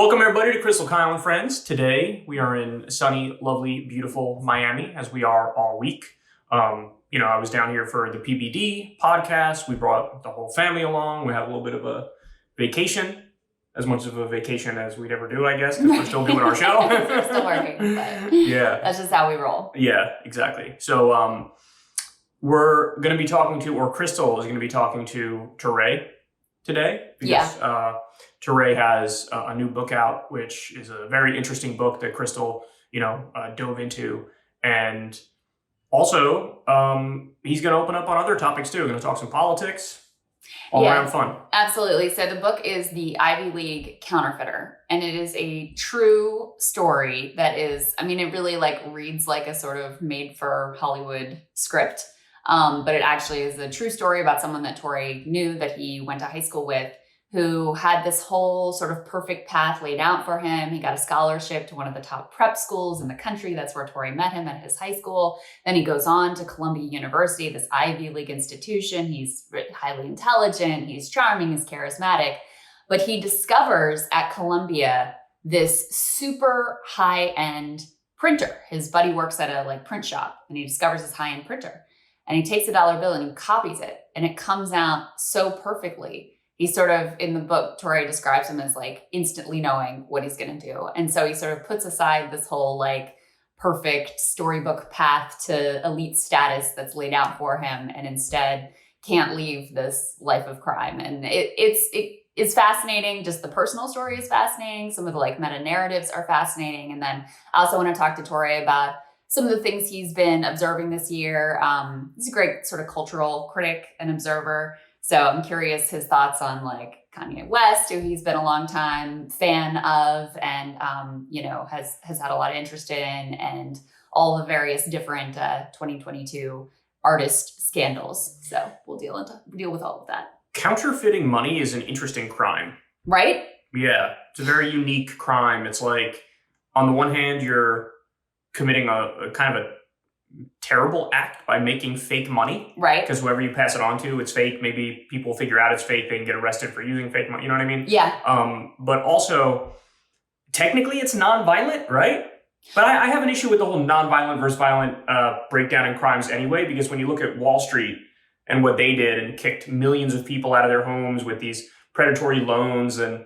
Welcome everybody to Krystal, Kyle, and Friends. Today we are in sunny, lovely, beautiful Miami, as we are all week. I was down here for the PBD podcast. We brought the whole family along. We had a little bit of a vacation, as much of a vacation as we'd ever do, I guess, because we're still doing our show. We're still working, but yeah, that's just how we roll. Yeah, exactly. So we're going to be talking to, or Krystal is going to be talking to Touré today. Because, Touré has a new book out, which is a very interesting book that Krystal, dove into. And also, he's going to open up on other topics too. We're going to talk some politics, all around fun. Absolutely. So the book is The Ivy League Counterfeiter, and it is a true story that is, it really reads like a sort of made for Hollywood script. But it actually is a true story about someone that Touré knew, that he went to high school with, who had this whole sort of perfect path laid out for him. He got a scholarship to one of the top prep schools in the country. That's where Touré met him, at his high school. Then he goes on to Columbia University, this Ivy League institution. He's highly intelligent, he's charming, he's charismatic. But he discovers at Columbia this super high-end printer. His buddy works at a print shop, and he discovers this high-end printer. And he takes a dollar bill and he copies it, and it comes out so perfectly. He's sort of, in the book, Touré describes him as instantly knowing what he's going to do. And so he sort of puts aside this whole perfect storybook path to elite status that's laid out for him, and instead can't leave this life of crime. And it's fascinating. Just the personal story is fascinating. Some of the meta narratives are fascinating. And then I also want to talk to Touré about some of the things he's been observing this year. He's a great sort of cultural critic and observer. So I'm curious his thoughts on Kanye West, who he's been a long time fan of, and has had a lot of interest in, and all the various different 2022 artist scandals. So we'll deal with all of that. Counterfeiting money is an interesting crime, right? Yeah, it's a very unique crime. It's on the one hand, you're committing a kind of a terrible act by making fake money, right? Because whoever you pass it on to, it's fake. Maybe people figure out it's fake. They can get arrested for using fake money. You know what I mean? Yeah. But also, technically, it's nonviolent, right? But I have an issue with the whole nonviolent versus violent breakdown in crimes anyway, because when you look at Wall Street and what they did and kicked millions of people out of their homes with these predatory loans, and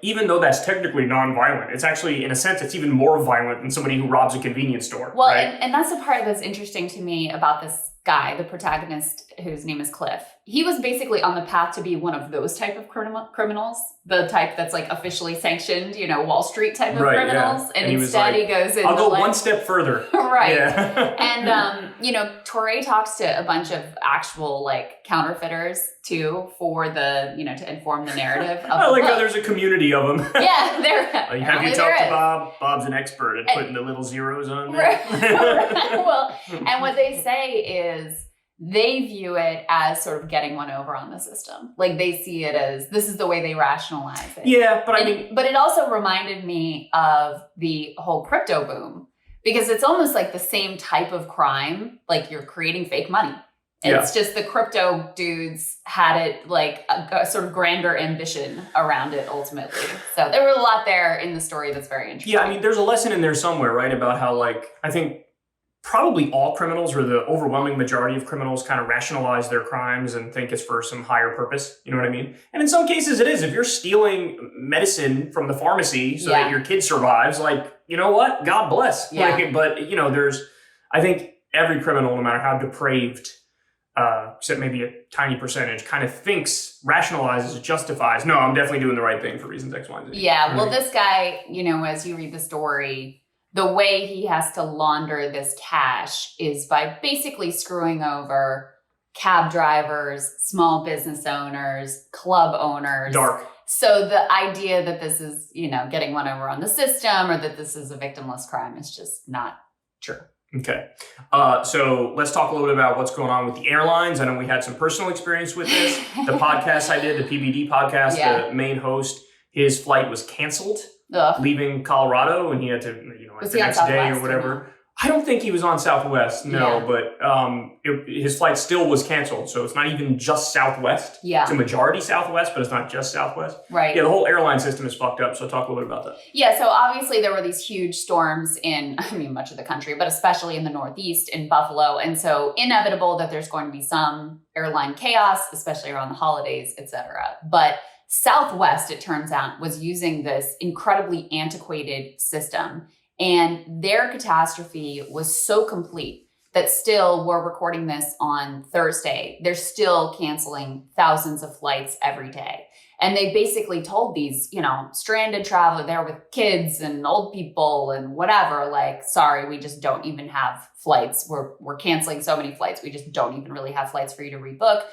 even though that's technically nonviolent, it's actually, in a sense, it's even more violent than somebody who robs a convenience store. Well, right? and that's the part that's interesting to me about this guy, the protagonist, whose name is Cliff. He was basically on the path to be one of those type of criminals, the type that's officially sanctioned, Wall Street type of criminals. Yeah. And instead he goes in. I'll go one step further. Right. Yeah. And, Touré talks to a bunch of actual counterfeiters too, for the, to inform the narrative of I like how there's a community of them. Yeah. Have you talked to Bob? Bob's an expert at putting the little zeros on there. Right. Well, and what they say is, they view it as sort of getting one over on the system. They see it as, this is the way they rationalize it. Yeah, but but it also reminded me of the whole crypto boom, because it's almost the same type of crime. You're creating fake money. It's just the crypto dudes had it a sort of grander ambition around it ultimately. So there was a lot there in the story that's very interesting. Yeah, there's a lesson in there somewhere, right? About how I think probably all criminals, or the overwhelming majority of criminals, kind of rationalize their crimes and think it's for some higher purpose. You know what I mean? And in some cases it is. If you're stealing medicine from the pharmacy so that your kid survives, you know what? God bless. Yeah. But, I think every criminal, no matter how depraved, except maybe a tiny percentage, kind of thinks, rationalizes, justifies, no, I'm definitely doing the right thing for reasons X, Y, and Z. Yeah. Well, this guy, as you read the story, the way he has to launder this cash is by basically screwing over cab drivers, small business owners, club owners. Dark. So the idea that this is, getting one over on the system, or that this is a victimless crime, is just not true. Okay. So let's talk a little bit about what's going on with the airlines. I know we had some personal experience with this. The podcast I did, the PBD podcast, the main host, his flight was canceled. Leaving Colorado, and he had to, the next day or whatever. I don't think he was on Southwest, no, but his flight still was canceled. So it's not even just Southwest. Yeah. It's a majority Southwest, but it's not just Southwest. Right. Yeah, the whole airline system is fucked up. So talk a little bit about that. Yeah, so obviously there were these huge storms in, much of the country, but especially in the Northeast, in Buffalo. And so inevitable that there's going to be some airline chaos, especially around the holidays, et cetera. But Southwest, it turns out, was using this incredibly antiquated system. And their catastrophe was so complete that still, we're recording this on Thursday, they're still canceling thousands of flights every day. And they basically told these, stranded travelers there with kids and old people and whatever, like, sorry, we just don't even have flights. We're canceling so many flights. We just don't even really have flights for you to rebook.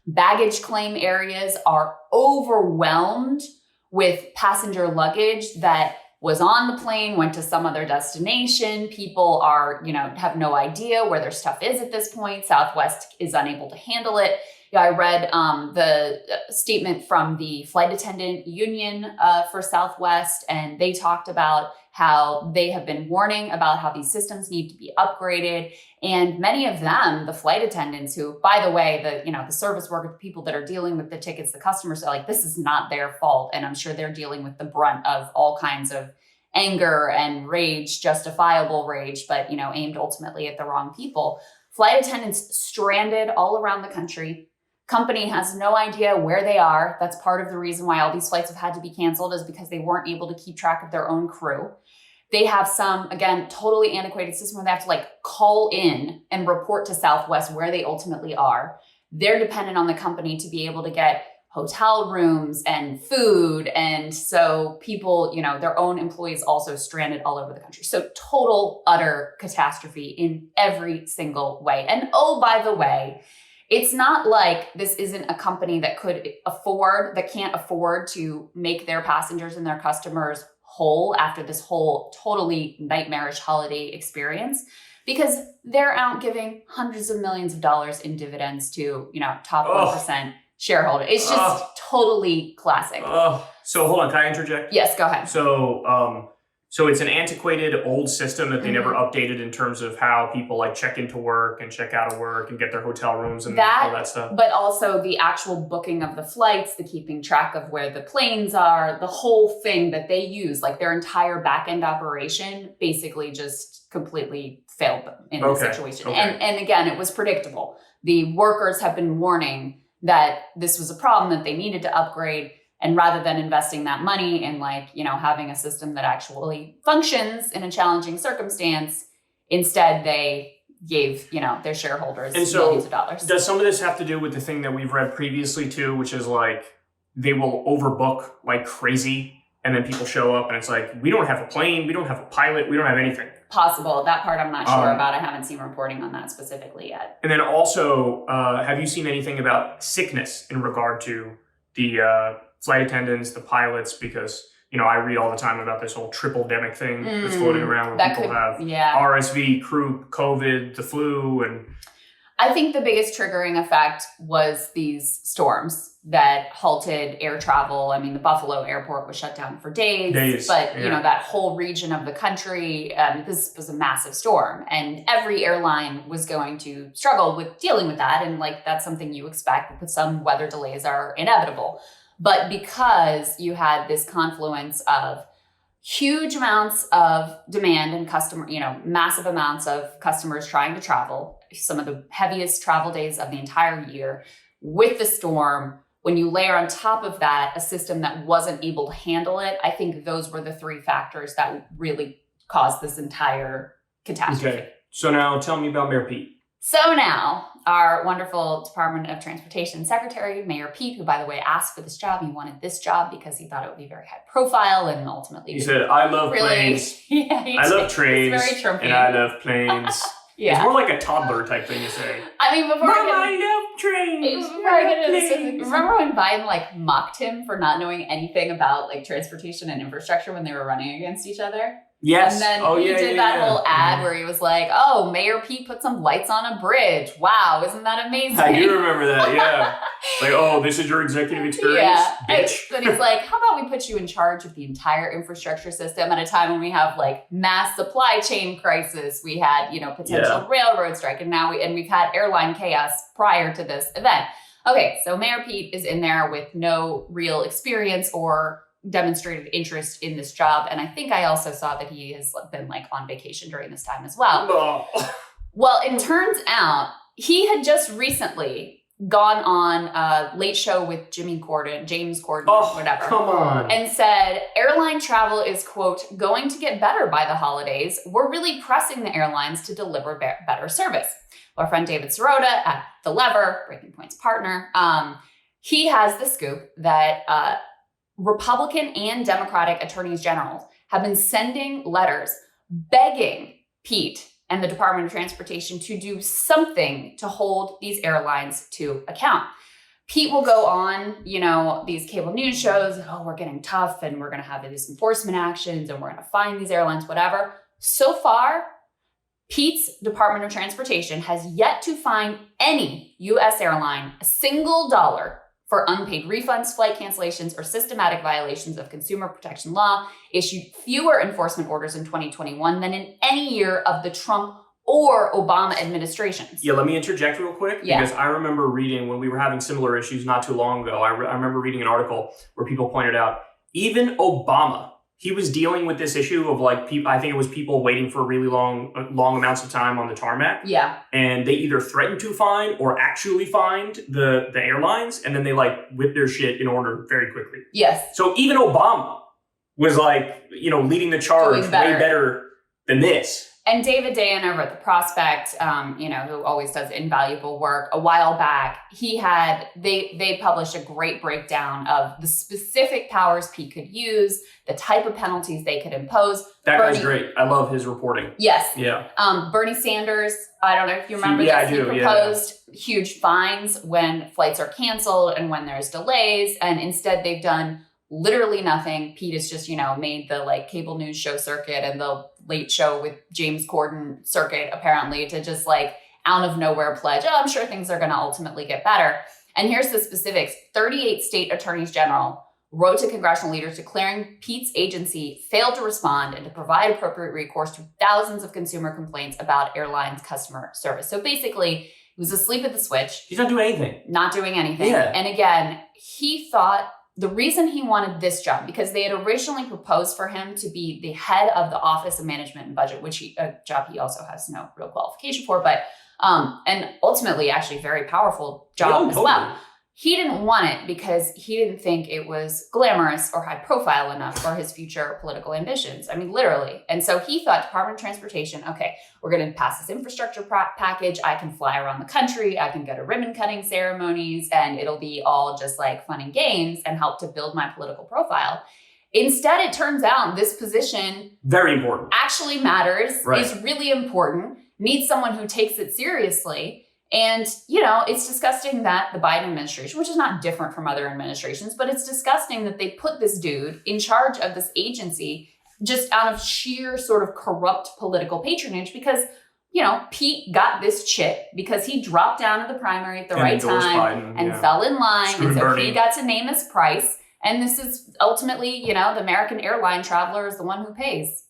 Baggage claim areas are overwhelmed with passenger luggage that was on the plane, went to some other destination. People are, have no idea where their stuff is at this point. Southwest is unable to handle it. I read the statement from the flight attendant union for Southwest, and they talked about how they have been warning about how these systems need to be upgraded. And many of them, the flight attendants who, by the way, the service workers, the people that are dealing with the tickets, the customers are like, this is not their fault. And I'm sure they're dealing with the brunt of all kinds of anger and rage, justifiable rage, but, aimed ultimately at the wrong people. Flight attendants stranded all around the country. Company has no idea where they are. That's part of the reason why all these flights have had to be canceled, is because they weren't able to keep track of their own crew. They have some, again, totally antiquated system where they have to call in and report to Southwest where they ultimately are. They're dependent on the company to be able to get hotel rooms and food. And so people, their own employees also stranded all over the country. So total, utter catastrophe in every single way. And oh, by the way, it's not like this isn't a company that can't afford to make their passengers and their customers whole after this whole totally nightmarish holiday experience, because they're out giving hundreds of millions of dollars in dividends to, top 1% shareholder. It's just totally classic. So hold on, can I interject? Yes, go ahead. So it's an antiquated old system that they never updated in terms of how people check into work and check out of work and get their hotel rooms and all that stuff. But also the actual booking of the flights, the keeping track of where the planes are, the whole thing that they use, their entire back-end operation basically just completely failed them in this situation. Okay. And again, it was predictable. The workers have been warning that this was a problem that they needed to upgrade. And rather than investing that money in having a system that actually functions in a challenging circumstance, instead they gave, their shareholders millions of dollars. Does some of this have to do with the thing that we've read previously too, which is they will overbook like crazy and then people show up and it's we don't have a plane, we don't have a pilot, we don't have anything. Possible. That part I'm not sure about. I haven't seen reporting on that specifically yet. And then also, have you seen anything about sickness in regard to the flight attendants, the pilots? Because, I read all the time about this whole triple-demic thing that's floating around where people have RSV, croup, COVID, the flu, and... I think the biggest triggering effect was these storms that halted air travel. I mean, the Buffalo airport was shut down for days. But, that whole region of the country, this was a massive storm. And every airline was going to struggle with dealing with that. And, that's something you expect, but some weather delays are inevitable. But because you had this confluence of huge amounts of demand and massive amounts of customers trying to travel, some of the heaviest travel days of the entire year, with the storm, when you layer on top of that a system that wasn't able to handle it, I think those were the three factors that really caused this entire catastrophe. Okay. So now tell me about Mayor Pete. So now, our wonderful Department of Transportation Secretary, Mayor Pete, who, by the way, asked for this job, he wanted this job because he thought it would be very high profile, and ultimately... He said, I love planes, I love trains, and I love planes. It's more like a toddler type thing you say. I mean, I love trains. Remember when Biden mocked him for not knowing anything about transportation and infrastructure when they were running against each other? Yes. And then he did that whole ad where he was like, oh, Mayor Pete put some lights on a bridge. Wow, isn't that amazing? I do remember that, yeah. Like, oh, this is your executive experience, bitch. Then he's like, how about we put you in charge of the entire infrastructure system at a time when we have like mass supply chain crisis. We had, potential railroad strike, and we've had airline chaos prior to this event. Okay, so Mayor Pete is in there with no real experience or demonstrated interest in this job. And I think I also saw that he has been like on vacation during this time as well. No. Well, it turns out he had just recently gone on a late show with James Corden, whatever. Come on. And said, airline travel is, quote, going to get better by the holidays. We're really pressing the airlines to deliver better service. Our friend David Sirota at The Lever, Breaking Point's partner, he has the scoop that Republican and Democratic attorneys general have been sending letters begging Pete and the Department of Transportation to do something to hold these airlines to account. Pete will go on, these cable news shows, we're getting tough and we're going to have these enforcement actions and we're going to fine these airlines, whatever. So far, Pete's Department of Transportation has yet to fine any U.S. airline a single dollar for unpaid refunds, flight cancellations, or systematic violations of consumer protection law, issued fewer enforcement orders in 2021 than in any year of the Trump or Obama administrations. Yeah, let me interject real quick, because I remember reading when we were having similar issues not too long ago, I remember reading an article where people pointed out, even Obama, he was dealing with this issue of like, I think it was people waiting for really long amounts of time on the tarmac. Yeah. And they either threatened to fine or actually fined the airlines. And then they like whipped their shit in order very quickly. Yes. So even Obama was like, leading the charge way better than this. And David Dayen over at The Prospect, who always does invaluable work, a while back, they published a great breakdown of the specific powers Pete could use, the type of penalties they could impose. That guy's great. I love his reporting. Yes. Yeah. Bernie Sanders, I don't know if you remember this. He proposed huge fines when flights are canceled and when there's delays. And instead they've done literally nothing. Pete has just, made the like cable news show circuit and the late show with James Corden circuit, apparently, to just like out of nowhere pledge, I'm sure things are going to ultimately get better. And here's the specifics. 38 state attorneys general wrote to congressional leaders declaring Pete's agency failed to respond and to provide appropriate recourse to thousands of consumer complaints about airlines' customer service. So basically, he was asleep at the switch. He's not doing anything. Not doing anything. Yeah. And again, he thought the reason he wanted this job, because they had originally proposed for him to be the head of the Office of Management and Budget, which a job he also has no real qualification for, but and ultimately actually very powerful job as well. He didn't want it because he didn't think it was glamorous or high profile enough for his future political ambitions. I mean, literally. And so he thought Department of Transportation, okay, we're going to pass this infrastructure package. I can fly around the country. I can go to ribbon cutting ceremonies and it'll be all just like fun and games and help to build my political profile. Instead, it turns out this position very important actually matters, is really important, needs someone who takes it seriously. And, it's disgusting that the Biden administration, which is not different from other administrations, but it's disgusting that they put this dude in charge of this agency just out of sheer sort of corrupt political patronage because, Pete got this chit because he dropped down to the primary at the right time and fell in line. And so he got to name his price. And this is ultimately, the American airline traveler is the one who pays.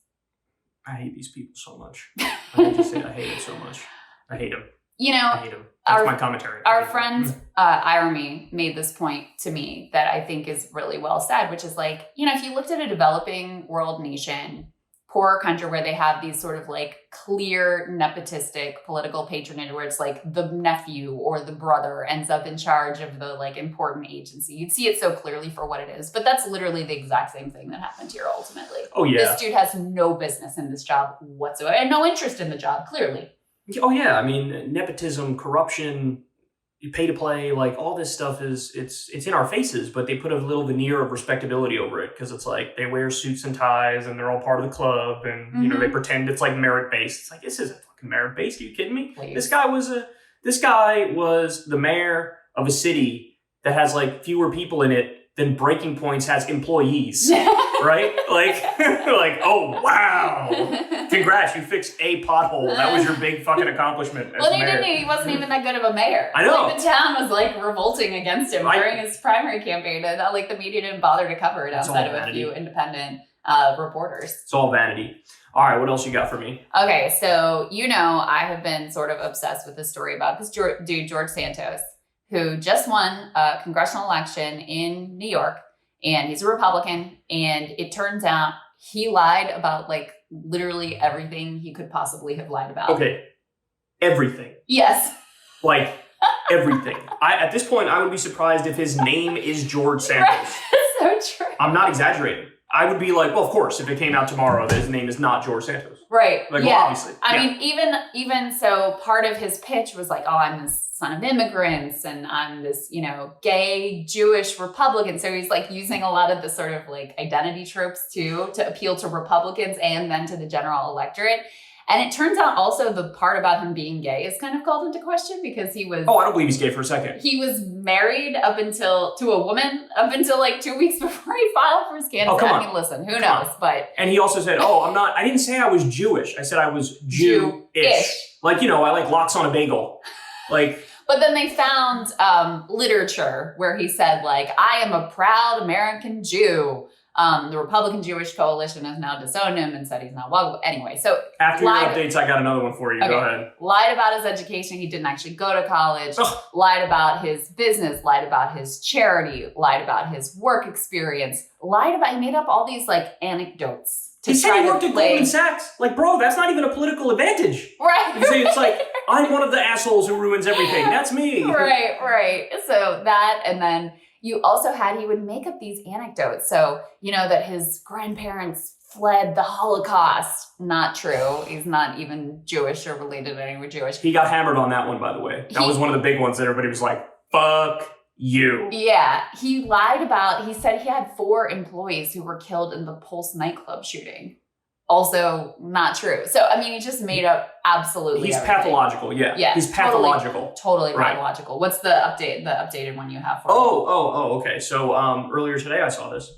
I hate these people so much. I hate to say I hate them so much. I hate them. I hate him. That's my commentary. Our friend Irami made this point to me that I think is really well said, which is like, if you looked at a developing world nation, poorer country where they have these sort of like clear nepotistic political patronage where it's like the nephew or the brother ends up in charge of the like important agency. You'd see it so clearly for what it is. But that's literally the exact same thing that happened here ultimately. Oh, yeah. This dude has no business in this job whatsoever and no interest in the job, clearly. Oh, yeah. I mean, nepotism, corruption, pay to play, like all this stuff it's in our faces, but they put a little veneer of respectability over it because it's like they wear suits and ties and they're all part of the club and, they pretend it's like merit based. It's like, this isn't fucking merit based. Are you kidding me? Please. This guy was the mayor of a city that has like fewer people in it then Breaking Points has employees, right? Like, oh, wow. Congrats, you fixed a pothole. That was your big fucking accomplishment as Well, mayor. he wasn't even that good of a mayor. I know. Like, the town was like revolting against him during his primary campaign, and like the media didn't bother to cover it outside of a few independent reporters. It's all vanity. All right, what else you got for me? Okay, so I have been sort of obsessed with this story about this dude, George Santos, who just won a congressional election in New York, and he's a Republican, and it turns out he lied about like literally everything he could possibly have lied about. Okay, everything. Yes. Like, everything. At this point, I would be surprised if his name is George Santos. Right. So true. I'm not exaggerating. I would be like, well, of course, if it came out tomorrow that his name is not George Santos. Right. Like, yeah. well, obviously. I mean, even so, part of his pitch was like, oh, I'm the son of immigrants and I'm this, gay Jewish Republican. So he's like using a lot of the sort of like identity tropes too to appeal to Republicans and then to the general electorate. And it turns out also the part about him being gay is kind of called into question because he was... Oh, I don't believe he's gay for a second. He was married to a woman up until like 2 weeks before he filed for his candidacy. Oh, come on. I mean, listen, who knows? But... And he also said, I didn't say I was Jewish. I said I was Jew-ish. Like, I like lox on a bagel. Like... But then they found literature where he said, like, I am a proud American Jew. The Republican Jewish Coalition has now disowned him and said he's not welcome. Anyway, so... After your updates, I got another one for you. Okay. Go ahead. Lied about his education. He didn't actually go to college. Ugh. Lied about his business. Lied about his charity. Lied about his work experience. He made up all these, like, anecdotes. He said he worked at Goldman Sachs. Like, bro, that's not even a political advantage. Right. It's like, I'm one of the assholes who ruins everything. That's me. Right. So that, and then you also he would make up these anecdotes. So, that his grandparents fled the Holocaust. Not true. He's not even Jewish or related to anyone Jewish. He got hammered on that one, by the way. That was one of the big ones that everybody was like, fuck you. Yeah. He said he had 4 employees who were killed in the Pulse nightclub shooting. Also not true. So, I mean, he just made up absolutely He's everything. Pathological, yeah. Yeah, he's pathological. Totally pathological. What's the updated one you have for me? Okay. So earlier today I saw this.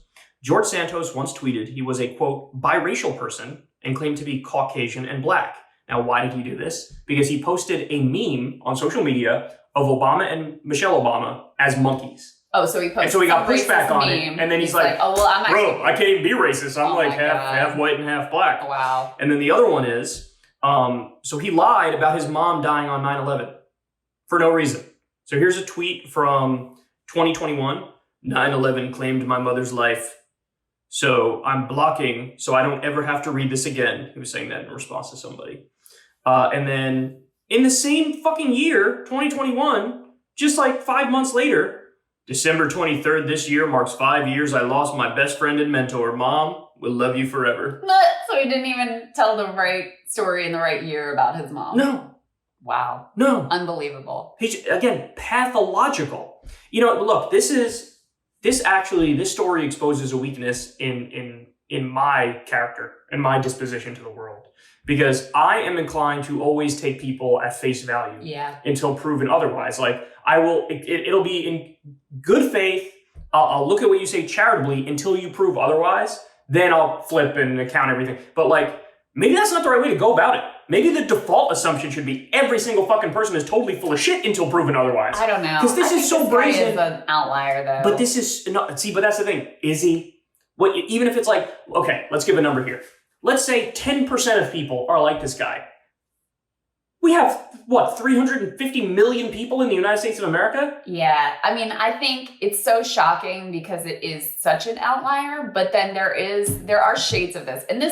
George Santos once tweeted he was a, quote, biracial person and claimed to be Caucasian and black. Now, why did he do this? Because he posted a meme on social media of Obama and Michelle Obama as monkeys. Oh, so he posted and so he got pushback on it, and then he's like, oh, well, I'm actually... Bro, I can't even be racist. I'm like half white and half black. Wow. And then the other one is, so he lied about his mom dying on 9/11 for no reason. So here's a tweet from 2021. 9/11 claimed my mother's life. So I'm blocking so I don't ever have to read this again. He was saying that in response to somebody. And then in the same fucking year, 2021, just like 5 months later, December 23rd this year marks 5 years I lost my best friend and mentor. Mom, we'll love you forever. So he didn't even tell the right story in the right year about his mom. No. Wow. No. Unbelievable. He's, again, pathological. Look, this story exposes a weakness in my character and my disposition to the world. Because I am inclined to always take people at face value until proven otherwise. Like, it'll be in good faith. I'll look at what you say charitably until you prove otherwise. Then I'll flip and account everything. But like, maybe that's not the right way to go about it. Maybe the default assumption should be every single fucking person is totally full of shit until proven otherwise. I don't know. Because this is so brazen. Is an outlier, though. But this is but that's the thing. Is he? Even if it's like, okay, let's give a number here. Let's say 10% of people are like this guy. We have, 350 million people in the United States of America? Yeah. I mean, I think it's so shocking because it is such an outlier, but then there are shades of this. And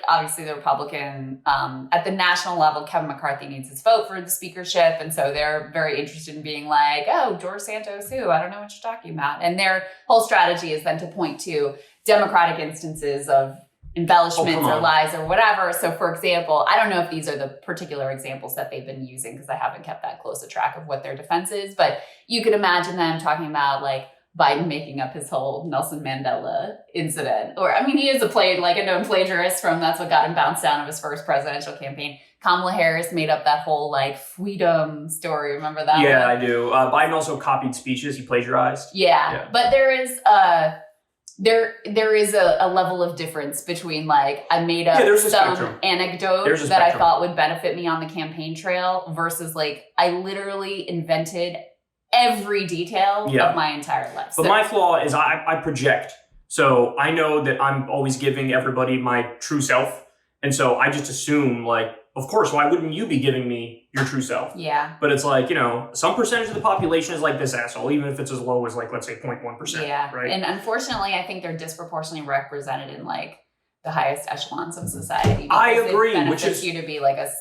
obviously the Republican, at the national level, Kevin McCarthy needs his vote for the speakership. And so they're very interested in being like, oh, George Santos, who? I don't know what you're talking about. And their whole strategy is then to point to Democratic instances of embellishments or lies or whatever. So for example, I don't know if these are the particular examples that they've been using because I haven't kept that close a track of what their defense is, but you could imagine them talking about like Biden making up his whole Nelson Mandela incident. Or, I mean, he is a known plagiarist from that's what got him bounced down of his first presidential campaign. Kamala Harris made up that whole freedom story. Remember that? Yeah, one? I do. Biden also copied speeches. He plagiarized. Yeah. But there is a level of difference between I made up some anecdote that I thought would benefit me on the campaign trail versus I literally invented every detail of my entire life. But my flaw is I project. So I know that I'm always giving everybody my true self. And so I just assume of course, why wouldn't you be giving me your true self? Yeah. But it's some percentage of the population is like this asshole, even if it's as low as let's say 0.1%. Yeah. Right. And unfortunately, I think they're disproportionately represented in the highest echelons of society. I agree. It which is you to be a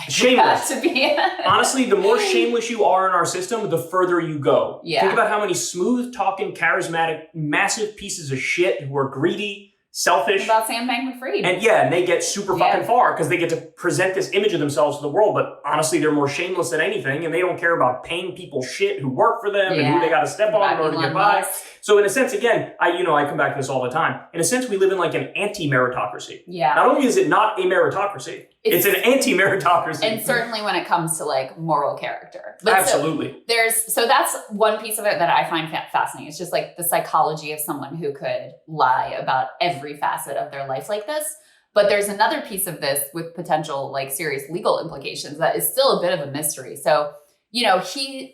shameless. To be. Honestly, the more shameless you are in our system, the further you go. Yeah. Think about how many smooth talking, charismatic, massive pieces of shit who are greedy, selfish. About Sam Bankman-Fried. And they get super fucking far because they get to present this image of themselves to the world. But honestly, they're more shameless than anything, and they don't care about paying people shit who work for them and who they got to step on in order to get by. So in a sense, again, I come back to this all the time. In a sense, we live in an anti-meritocracy. Yeah. Not only is it not a meritocracy, it's an anti-meritocracy. And certainly when it comes to moral character. But absolutely. So that's one piece of it that I find fascinating. It's just the psychology of someone who could lie about every facet of their life like this. But there's another piece of this with potential serious legal implications that is still a bit of a mystery. So, he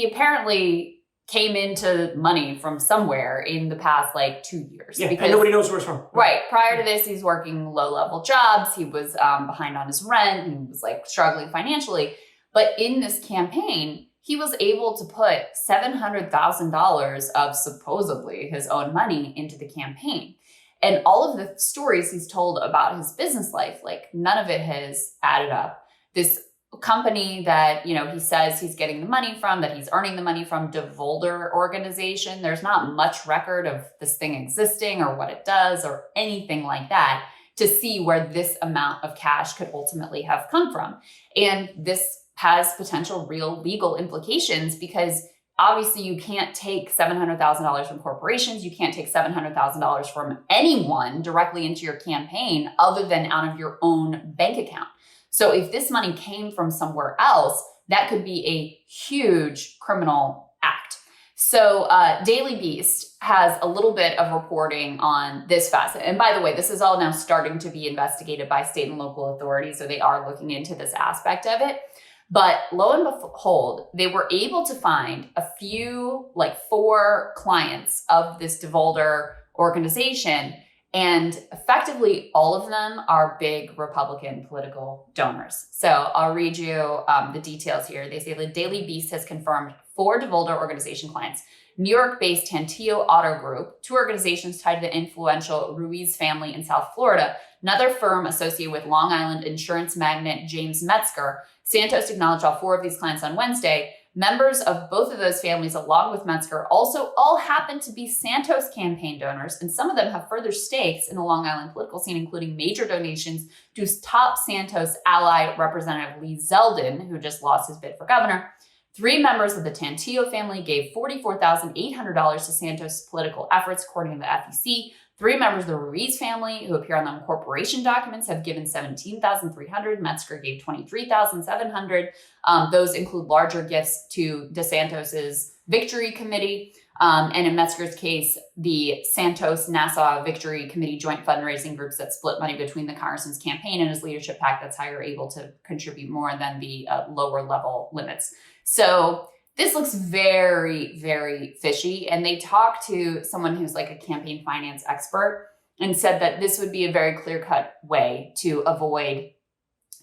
apparently came into money from somewhere in the past 2 years. Yeah, and nobody knows where it's from. Right. Prior to this, he's working low-level jobs. He was behind on his rent. He was struggling financially. But in this campaign, he was able to put $700,000 of supposedly his own money into the campaign. And all of the stories he's told about his business life, none of it has added up. This company that, he says he's getting the money from, that he's earning the money from, DeVolder organization. There's not much record of this thing existing or what it does or anything like that to see where this amount of cash could ultimately have come from. And this has potential real legal implications because obviously you can't take $700,000 from corporations. You can't take $700,000 from anyone directly into your campaign other than out of your own bank account. So if this money came from somewhere else, that could be a huge criminal act. So Daily Beast has a little bit of reporting on this facet. And by the way, this is all now starting to be investigated by state and local authorities. So they are looking into this aspect of it. But lo and behold, they were able to find a few, 4 clients of this DeVolder organization. And effectively, all of them are big Republican political donors. So I'll read you the details here. They say the Daily Beast has confirmed 4 DeVolder organization clients. New York-based Tantillo Auto Group, 2 organizations tied to the influential Ruiz family in South Florida, another firm associated with Long Island insurance magnate James Metzger. Santos acknowledged all 4 of these clients on Wednesday. Members of both of those families, along with Metzger, also all happen to be Santos campaign donors, and some of them have further stakes in the Long Island political scene, including major donations to top Santos ally Representative Lee Zeldin, who just lost his bid for governor. 3 members of the Tantillo family gave $44,800 to Santos' political efforts, according to the FEC. 3 members of the Ruiz family, who appear on the incorporation documents, have given $17,300. Metzger gave $23,700. Those include larger gifts to DeSantos' Victory Committee. And in Metzger's case, the Santos-Nassau Victory Committee joint fundraising groups that split money between the Congressman's campaign and his leadership PAC. That's how you're able to contribute more than the lower level limits. So this looks very, very fishy. And they talked to someone who's a campaign finance expert and said that this would be a very clear-cut way to avoid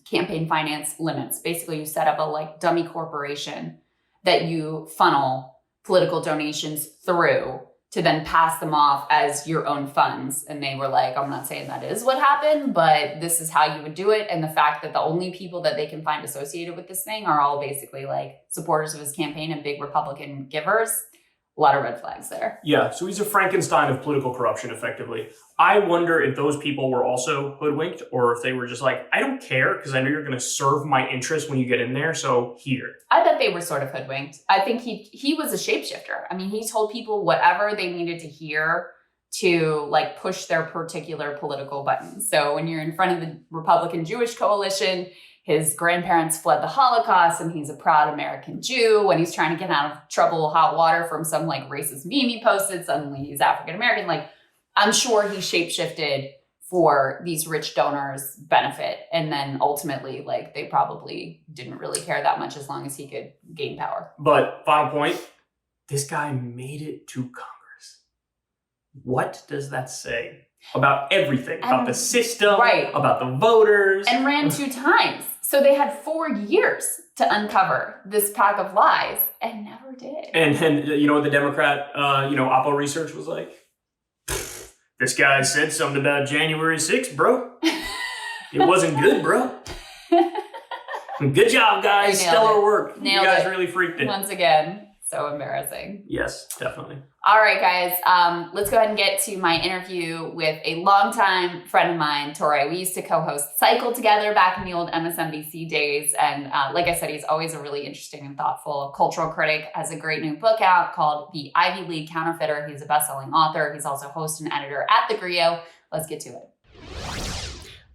campaign finance limits. Basically, you set up a dummy corporation that you funnel political donations through to then pass them off as your own funds. And they were I'm not saying that is what happened, but this is how you would do it. And the fact that the only people that they can find associated with this thing are all basically supporters of his campaign and big Republican givers. a lot of red flags there. Yeah, so he's a Frankenstein of political corruption, effectively. I wonder if those people were also hoodwinked, or if they were just like, I don't care because I know you're going to serve my interest when you get in there, so here. I bet they were sort of hoodwinked. I think he was a shapeshifter. I mean, he told people whatever they needed to hear to like push their particular political buttons. So when you're in front of the Republican Jewish coalition, his grandparents fled the Holocaust and he's a proud American Jew. When he's trying to get out of trouble, hot water from some like racist meme he posted, suddenly he's African American. Like, I'm sure he shapeshifted for these rich donors' benefit. And then ultimately, like, they probably didn't really care that much as long as he could gain power. But final point, this guy made it to Congress. What does that say about everything? About the system, right, about the voters. And ran 2 times. So they had 4 years to uncover this pack of lies and never did. And you know what the Democrat, Oppo research was like? This guy said something about January 6th, bro. It wasn't good, bro. Good job, guys. Stellar work. You guys really freaked it. Once again. So embarrassing. Yes, definitely. All right, guys. Let's go ahead and get to my interview with a longtime friend of mine, Touré. We used to co-host Cycle together back in the old MSNBC days. And like I said, he's always a really interesting and thoughtful cultural critic. Has a great new book out called The Ivy League Counterfeiter. He's a best-selling author. He's also host and editor at The Griot. Let's get to it.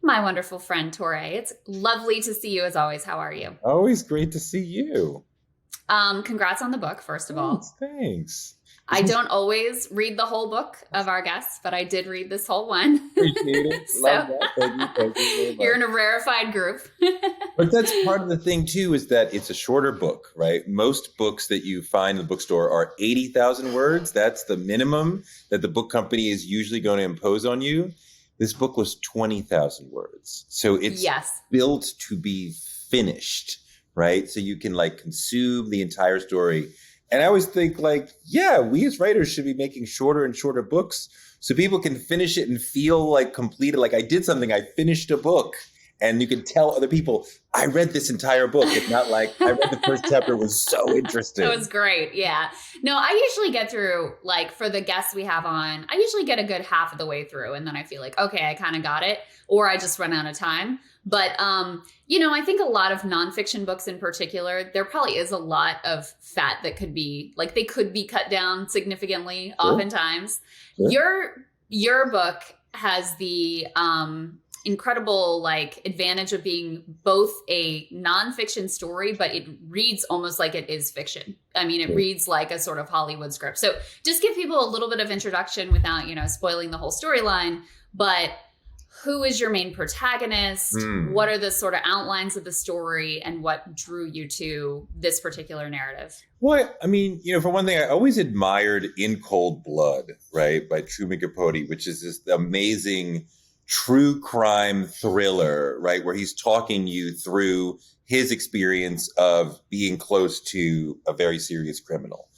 My wonderful friend, Touré. It's lovely to see you as always. How are you? Always great to see you. Congrats on the book, first of all. Thanks. I don't always read the whole book of our guests, but I did read this whole one. Appreciate it. Love that. Thank you. You're in a rarefied group. But that's part of the thing, too, is that it's a shorter book, right? Most books that you find in the bookstore are 80,000 words. That's the minimum that the book company is usually going to impose on you. This book was 20,000 words. So it's built to be finished. Right. So you can like consume the entire story. And I always think like, yeah, we as writers should be making shorter and shorter books so people can finish it and feel like completed. Like I did something, I finished a book, and you can tell other people, I read this entire book. It's not like I read the first chapter, was so interesting. It was great. Yeah. No, I usually get through, like for the guests we have on, I usually get a good half of the way through. And then I feel like, okay, I kind of got it. Or I just run out of time. But, I think a lot of nonfiction books in particular, there probably is a lot of fat that could be, like they could be cut down significantly oftentimes. Sure. Your book has the incredible like advantage of being both a nonfiction story, but it reads almost like it is fiction. I mean, it reads like a sort of Hollywood script. So just give people a little bit of introduction without, spoiling the whole storyline, but who is your main protagonist? What are the sort of outlines of the story, and what drew you to this particular narrative? Well, I mean, for one thing, I always admired In Cold Blood, right, by Truman Capote, which is this amazing true crime thriller, right, where he's talking you through his experience of being close to a very serious criminal.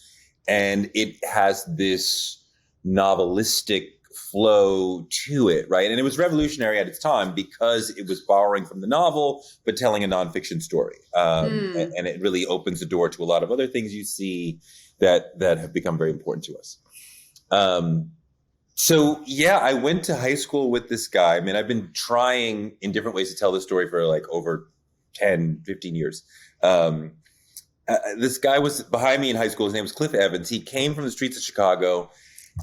And it has this novelistic flow to it, right? And it was revolutionary at its time because it was borrowing from the novel, but telling a nonfiction story. And it really opens the door to a lot of other things you see that have become very important to us. I went to high school with this guy. I mean, I've been trying in different ways to tell this story for like over 10, 15 years. This guy was behind me in high school. His name was Cliff Evans. He came from the streets of Chicago.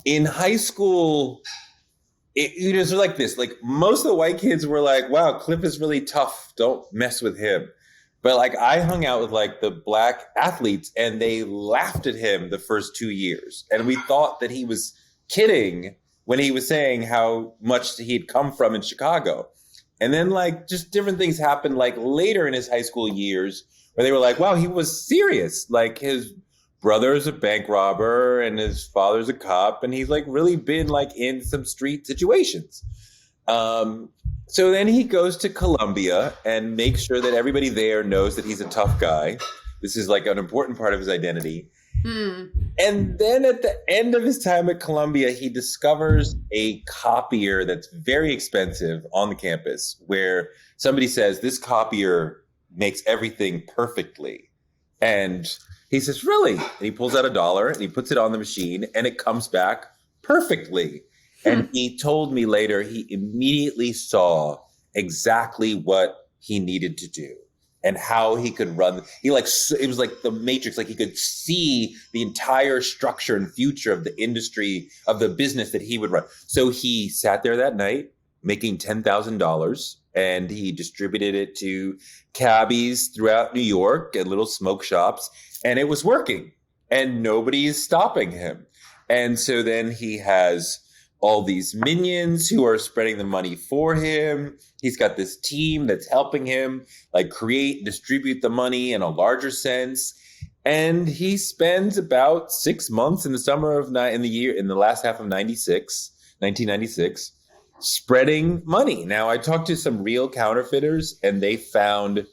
In high school, it was like this. Like most of the white kids were like, wow, Cliff is really tough. Don't mess with him. But like I hung out with like the black athletes and they laughed at him the first 2 years. And we thought that he was kidding when he was saying how much he had come from in Chicago. And then like just different things happened like later in his high school years where they were like, wow, he was serious. Like his brother's a bank robber and his father's a cop. And he's like really been like in some street situations. So then he goes to Columbia and makes sure that everybody there knows that he's a tough guy. This is like an important part of his identity. And then at the end of his time at Columbia, he discovers a copier that's very expensive on the campus where somebody says this copier makes everything perfectly. And He says, really? And he pulls out $1 and he puts it on the machine and it comes back perfectly. And he told me later he immediately saw exactly what he needed to do and how he could run. It was like the Matrix, like he could see the entire structure and future of the industry, of the business that he would run. So he sat there that night making $10,000 and he distributed it to cabbies throughout New York and little smoke shops, and it was working and nobody is stopping him. And so then he has all these minions who are spreading the money for him. He's got this team that's helping him like create, distribute the money in a larger sense. And he spends about 6 months in the last half of 1996, spreading money. Now, I talked to some real counterfeiters and they found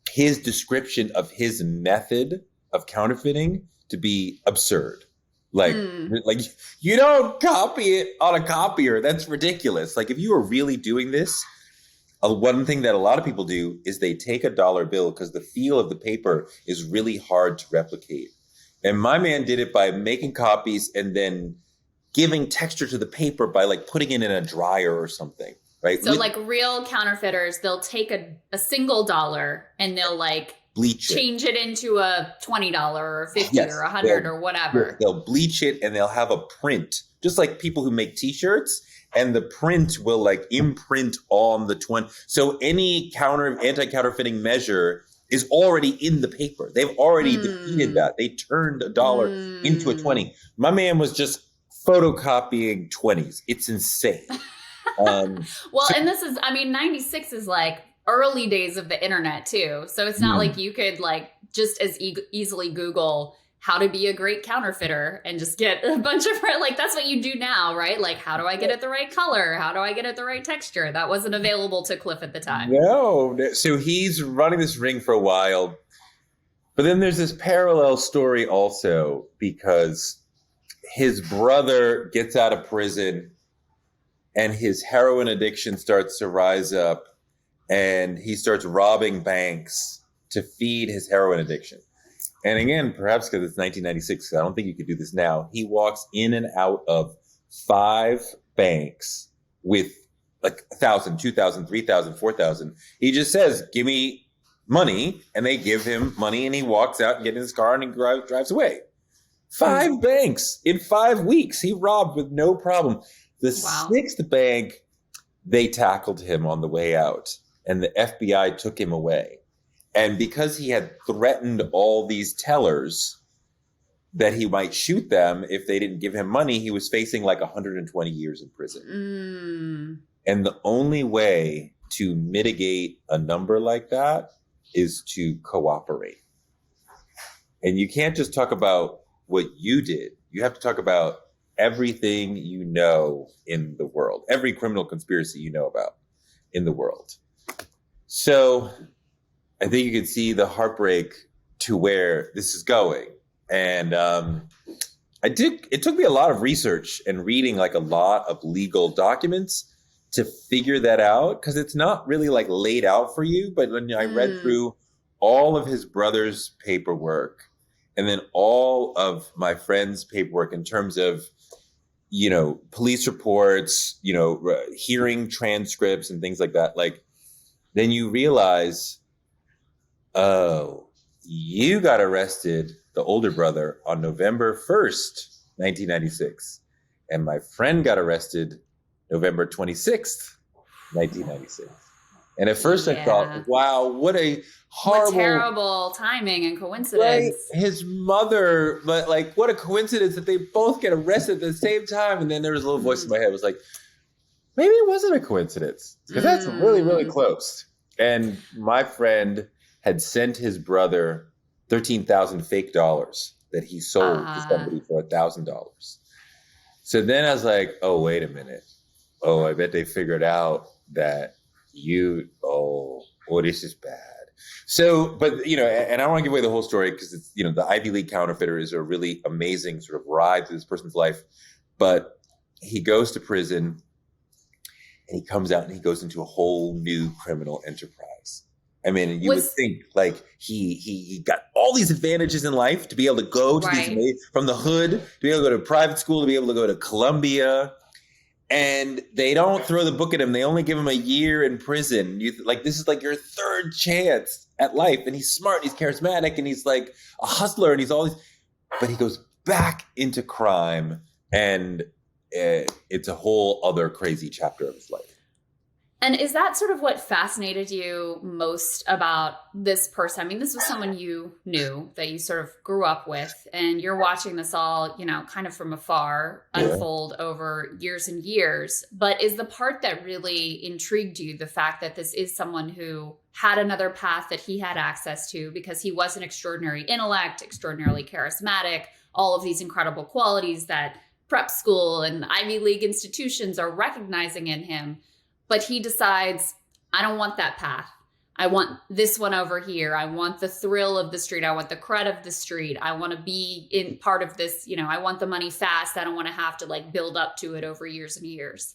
his description of his method of counterfeiting to be absurd. Like you don't copy it on a copier. That's ridiculous. Like if you are really doing this, one thing that a lot of people do is they take a dollar bill because the feel of the paper is really hard to replicate. And my man did it by making copies and then giving texture to the paper by like putting it in a dryer or something, right? So like real counterfeiters, they'll take a single dollar and they'll like change it into a $20 or $50 or $100 or whatever. They'll bleach it and they'll have a print, just like people who make t-shirts, and the print will like imprint on the 20. So any anti-counterfeiting measure is already in the paper. They've already defeated that. They turned $1 into a 20. My man was just photocopying 20s. It's insane. And this is, 96 is like early days of the internet too. So it's not like you could like just as easily Google how to be a great counterfeiter and just get a bunch of, like, that's what you do now, right? Like, how do I get it the right color? How do I get it the right texture? That wasn't available to Cliff at the time. No. So he's running this ring for a while. But then there's this parallel story also because his brother gets out of prison and his heroin addiction starts to rise up and he starts robbing banks to feed his heroin addiction. And again, perhaps because it's 1996, I don't think you could do this now. He walks in and out of 5 banks with like 1,000, 2,000, 3,000, 4,000. He just says, give me money. And they give him money and he walks out and gets in his car and he drives away. 5 banks in 5 weeks. He robbed with no problem. The 6th bank, they tackled him on the way out and the FBI took him away. And because he had threatened all these tellers that he might shoot them if they didn't give him money, he was facing like 120 years in prison. And the only way to mitigate a number like that is to cooperate. And you can't just talk about what you did. You have to talk about everything you know in the world, every criminal conspiracy you know about in the world. So I think you can see the heartbreak to where this is going. And it took me a lot of research and reading like a lot of legal documents to figure that out because it's not really like laid out for you. But when I read through all of his brother's paperwork and then all of my friend's paperwork in terms of, police reports, hearing transcripts and things like that, like then you realize, oh, you got arrested, the older brother, on November 1st, 1996. And my friend got arrested November 26th, 1996. And at first I thought, wow, what a horrible... What terrible timing and coincidence. Right? His mother, but like, what a coincidence that they both get arrested at the same time. And then there was a little voice in my head that was like, maybe it wasn't a coincidence. Because that's really, really close. And my friend had sent his brother 13,000 fake dollars that he sold to somebody for $1,000. So then I was like, oh, wait a minute. Oh, I bet they figured out that this is bad. So, but, and I don't want to give away the whole story because it's, the Ivy League counterfeiter is a really amazing sort of ride through this person's life. But he goes to prison and he comes out and he goes into a whole new criminal enterprise. I mean, you would think like he got all these advantages in life to be able to go to these, from the hood, to be able to go to private school, to be able to go to Columbia. And they don't throw the book at him. They only give him a year in prison. This is like your third chance at life. And he's smart, he's charismatic, and he's like a hustler, and he's all these. But he goes back into crime, and it's a whole other crazy chapter of his life. And is that sort of what fascinated you most about this person? I mean, this was someone you knew, that you sort of grew up with, and you're watching this all, kind of from afar unfold over years and years. But is the part that really intrigued you the fact that this is someone who had another path that he had access to because he was an extraordinary intellect, extraordinarily charismatic, all of these incredible qualities that prep school and Ivy League institutions are recognizing in him? But he decides, I don't want that path. I want this one over here. I want the thrill of the street. I want the cred of the street. I want to be in part of this. I want the money fast. I don't want to have to build up to it over years and years.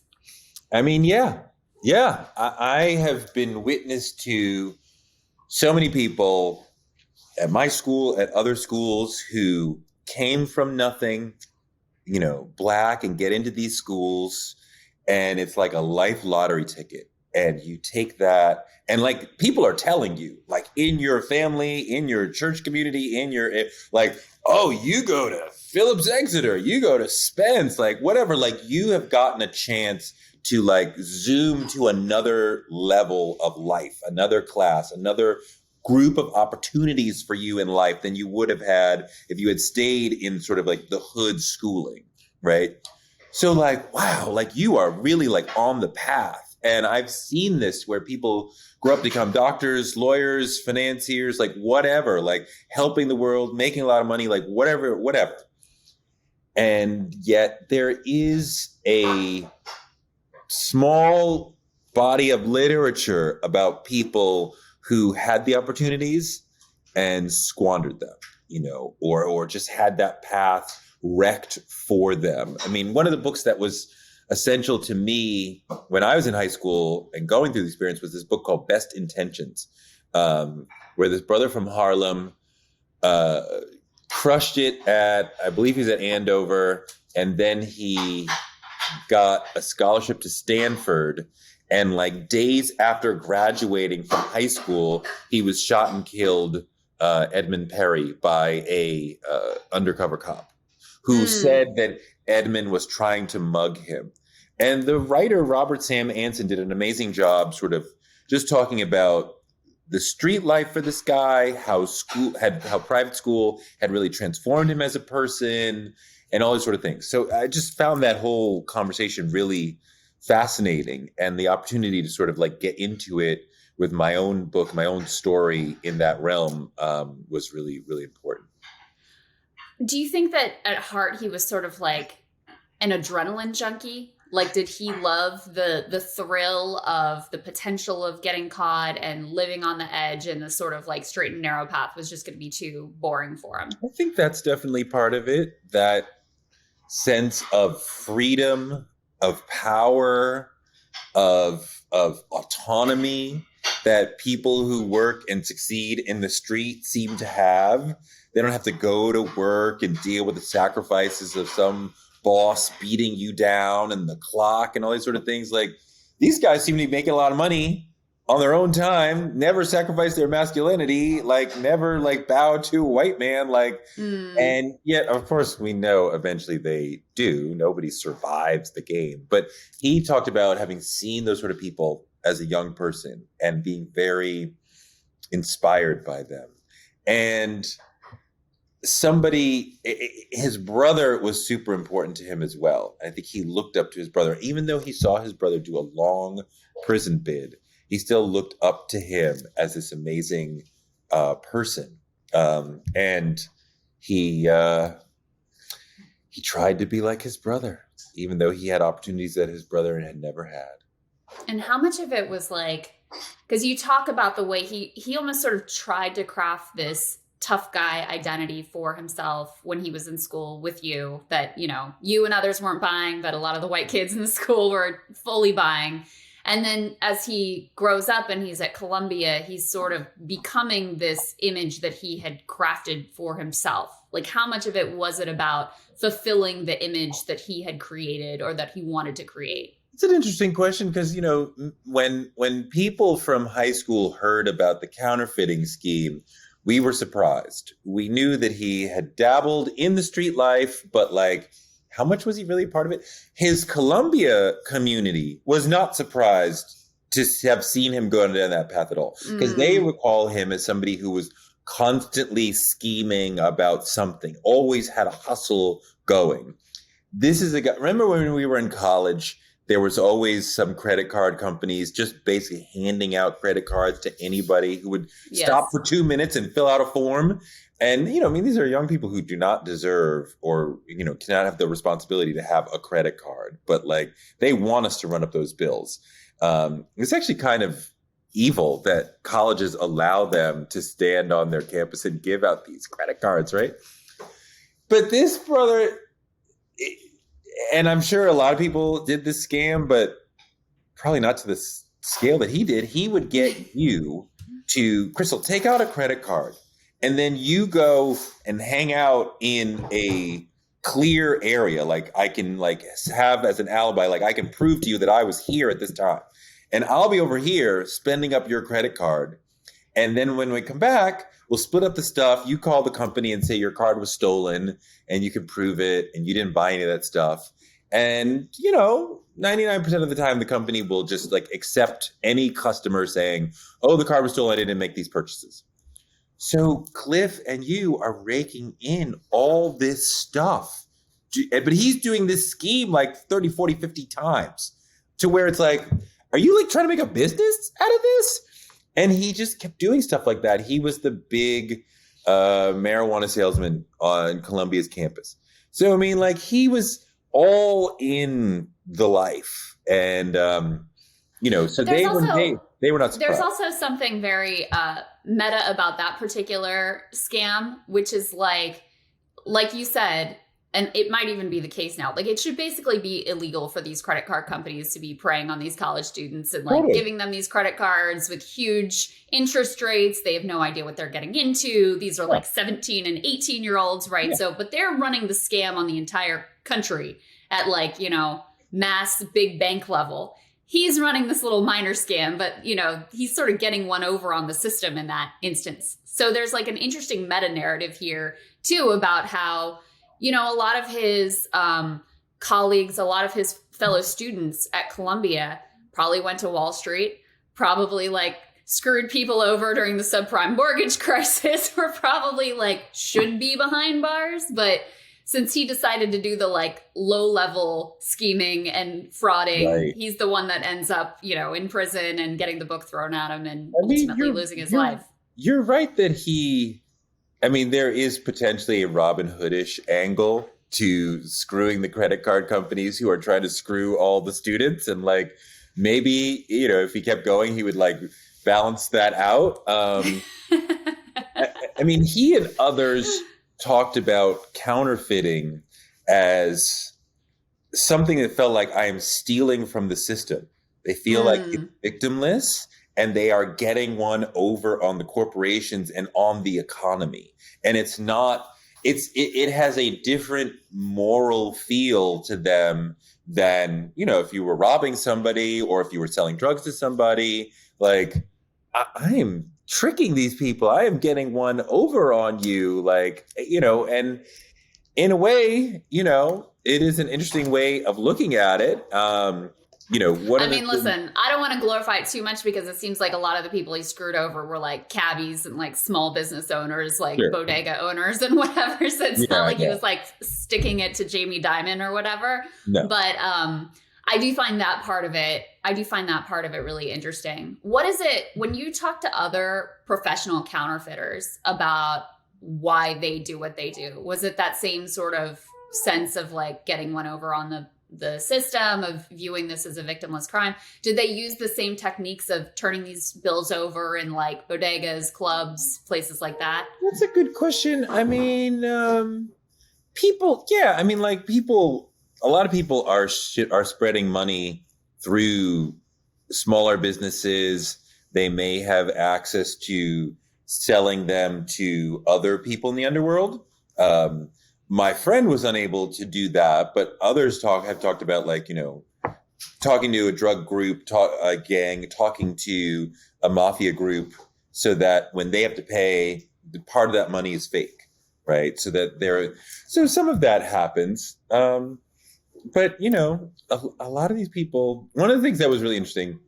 I mean, yeah. I have been witness to so many people at my school, at other schools, who came from nothing, Black, and get into these schools. And it's like a life lottery ticket. And you take that, and people are telling you, in your family, in your church community, oh, you go to Phillips Exeter, you go to Spence, whatever, you have gotten a chance to zoom to another level of life, another class, another group of opportunities for you in life than you would have had if you had stayed in sort of the hood schooling, right? So wow, you are really on the path. And I've seen this where people grow up to become doctors, lawyers, financiers, whatever, helping the world, making a lot of money, whatever. And yet there is a small body of literature about people who had the opportunities and squandered them, or just had that path wrecked for them. I mean, one of the books that was essential to me when I was in high school and going through the experience was this book called Best Intentions, where this brother from Harlem crushed it at, I believe he's at Andover, and then he got a scholarship to Stanford. And days after graduating from high school, he was shot and killed, Edmund Perry, by a undercover cop who said that Edmund was trying to mug him. And the writer, Robert Sam Anson, did an amazing job sort of just talking about the street life for this guy, how private school had really transformed him as a person, and all these sort of things. So I just found that whole conversation really fascinating, and the opportunity to sort of get into it with my own book, my own story in that realm was really, really important. Do you think that at heart he was sort of an adrenaline junkie? Did he love the thrill of the potential of getting caught and living on the edge, and the sort of straight and narrow path was just going to be too boring for him? I think that's definitely part of it. That sense of freedom, of power, of autonomy that people who work and succeed in the street seem to have. They don't have to go to work and deal with the sacrifices of some boss beating you down and the clock and all these sort of things. These guys seem to be making a lot of money on their own time, never sacrifice their masculinity, never bow to a white man, and yet, of course, we know eventually they do. Nobody survives the game. But he talked about having seen those sort of people as a young person and being very inspired by them. And his brother was super important to him as well. I think he looked up to his brother, even though he saw his brother do a long prison bid. He still looked up to him as this amazing person, and he tried to be like his brother, even though he had opportunities that his brother had never had. And how much of it was because you talk about the way he almost sort of tried to craft this tough guy identity for himself when he was in school with you, that you and others weren't buying, but a lot of the white kids in the school were fully buying. And then as he grows up and he's at Columbia, he's sort of becoming this image that he had crafted for himself. Like, how much of it was it about fulfilling the image that he had created or that he wanted to create? It's an interesting question because, you know, when people from high school heard about the counterfeiting scheme, we were surprised. We knew that he had dabbled in the street life, but like, how much was he really a part of it? His Columbia community was not surprised to have seen him go down that path at all, because they recall him as somebody who was constantly scheming about something, always had a hustle going. This is a guy, remember when we were in college, there was always some credit card companies just basically handing out credit cards to anybody who would stop for 2 minutes and fill out a form. And, you know, I mean, these are young people who do not deserve or, you know, cannot have the responsibility to have a credit card. But like, they want us to run up those bills. It's actually kind of evil that colleges allow them to stand on their campus and give out these credit cards, right? But this brother, and I'm sure a lot of people did this scam, but probably not to the scale that he did. He would get you to, Krystal, take out a credit card, and then you go and hang out in a clear area. Like, I can like have as an alibi, like I can prove to you that I was here at this time. And I'll be over here spending up your credit card. And then when we come back, we'll split up the stuff. You call the company and say your card was stolen and you can prove it and you didn't buy any of that stuff. And, you know, 99% of the time, the company will just like accept any customer saying, oh, the card was stolen, I didn't make these purchases. So Cliff and you are raking in all this stuff. But he's doing this scheme like 30, 40, 50 times to where it's like, are you like trying to make a business out of this? And he just kept doing stuff like that. He was the big marijuana salesman on Columbia's campus. So, I mean, like, he was all in the life. And, you know, so they were not surprised. There's also something very meta about that particular scam, which is like you said, and it might even be the case now. Like, it should basically be illegal for these credit card companies to be preying on these college students and like giving them these credit cards with huge interest rates. They have no idea what they're getting into. These are like 17 and 18-year-olds, right? Yeah. So, but they're running the scam on the entire country at like, you know, mass big bank level. He's running this little minor scam, but, you know, he's sort of getting one over on the system in that instance. So there's like an interesting meta narrative here too about how, you know, a lot of his colleagues, a lot of his fellow students at Columbia probably went to Wall Street, probably like screwed people over during the subprime mortgage crisis, or probably like should be behind bars. But since he decided to do the like low level scheming and frauding, right, he's the one that ends up, you know, in prison and getting the book thrown at him and ultimately losing his life. You're right that there is potentially a Robin Hoodish angle to screwing the credit card companies who are trying to screw all the students. And like, maybe, you know, if he kept going, he would like balance that out. He and others talked about counterfeiting as something that felt like I am stealing from the system. They feel like it's victimless, and they are getting one over on the corporations and on the economy. And it's not, it has a different moral feel to them than, you know, if you were robbing somebody or if you were selling drugs to somebody. Like, I am tricking these people. I am getting one over on you. Like, you know, and in a way, you know, it is an interesting way of looking at it. Listen, I don't want to glorify it too much because it seems like a lot of the people he screwed over were like cabbies and like small business owners, like bodega owners and whatever. So it's not like he was like sticking it to Jamie Dimon or whatever. No. But I do find that part of it really interesting. What is it when you talk to other professional counterfeiters about why they do what they do? Was it that same sort of sense of like getting one over on the system, of viewing this as a victimless crime? Did they use the same techniques of turning these bills over in like bodegas, clubs, places like that? That's a good question. A lot of people are spreading money through smaller businesses. They may have access to selling them to other people in the underworld. My friend was unable to do that, but others have talked about, like, talking to a drug group, a gang, talking to a mafia group, so that when they have to pay, part of that money is fake, right? So some of that happens. But, a lot of these people, one of the things that was really interesting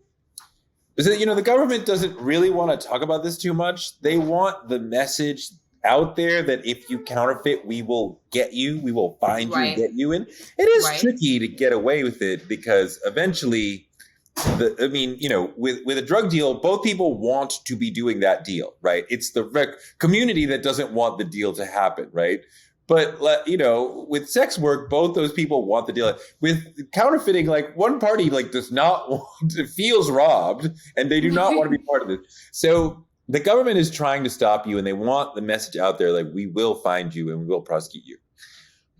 is that, the government doesn't really want to talk about this too much. They want the message out there that if you counterfeit, we will get you, we will find you and get you in. It is tricky to get away with it, because eventually, with a drug deal, both people want to be doing that deal, right? It's the community that doesn't want the deal to happen, right? But, with sex work, both those people want the deal. With counterfeiting, like, one party, does not want, feels robbed, and they do not want to be part of this. So the government is trying to stop you, and they want the message out there, like, we will find you and we will prosecute you.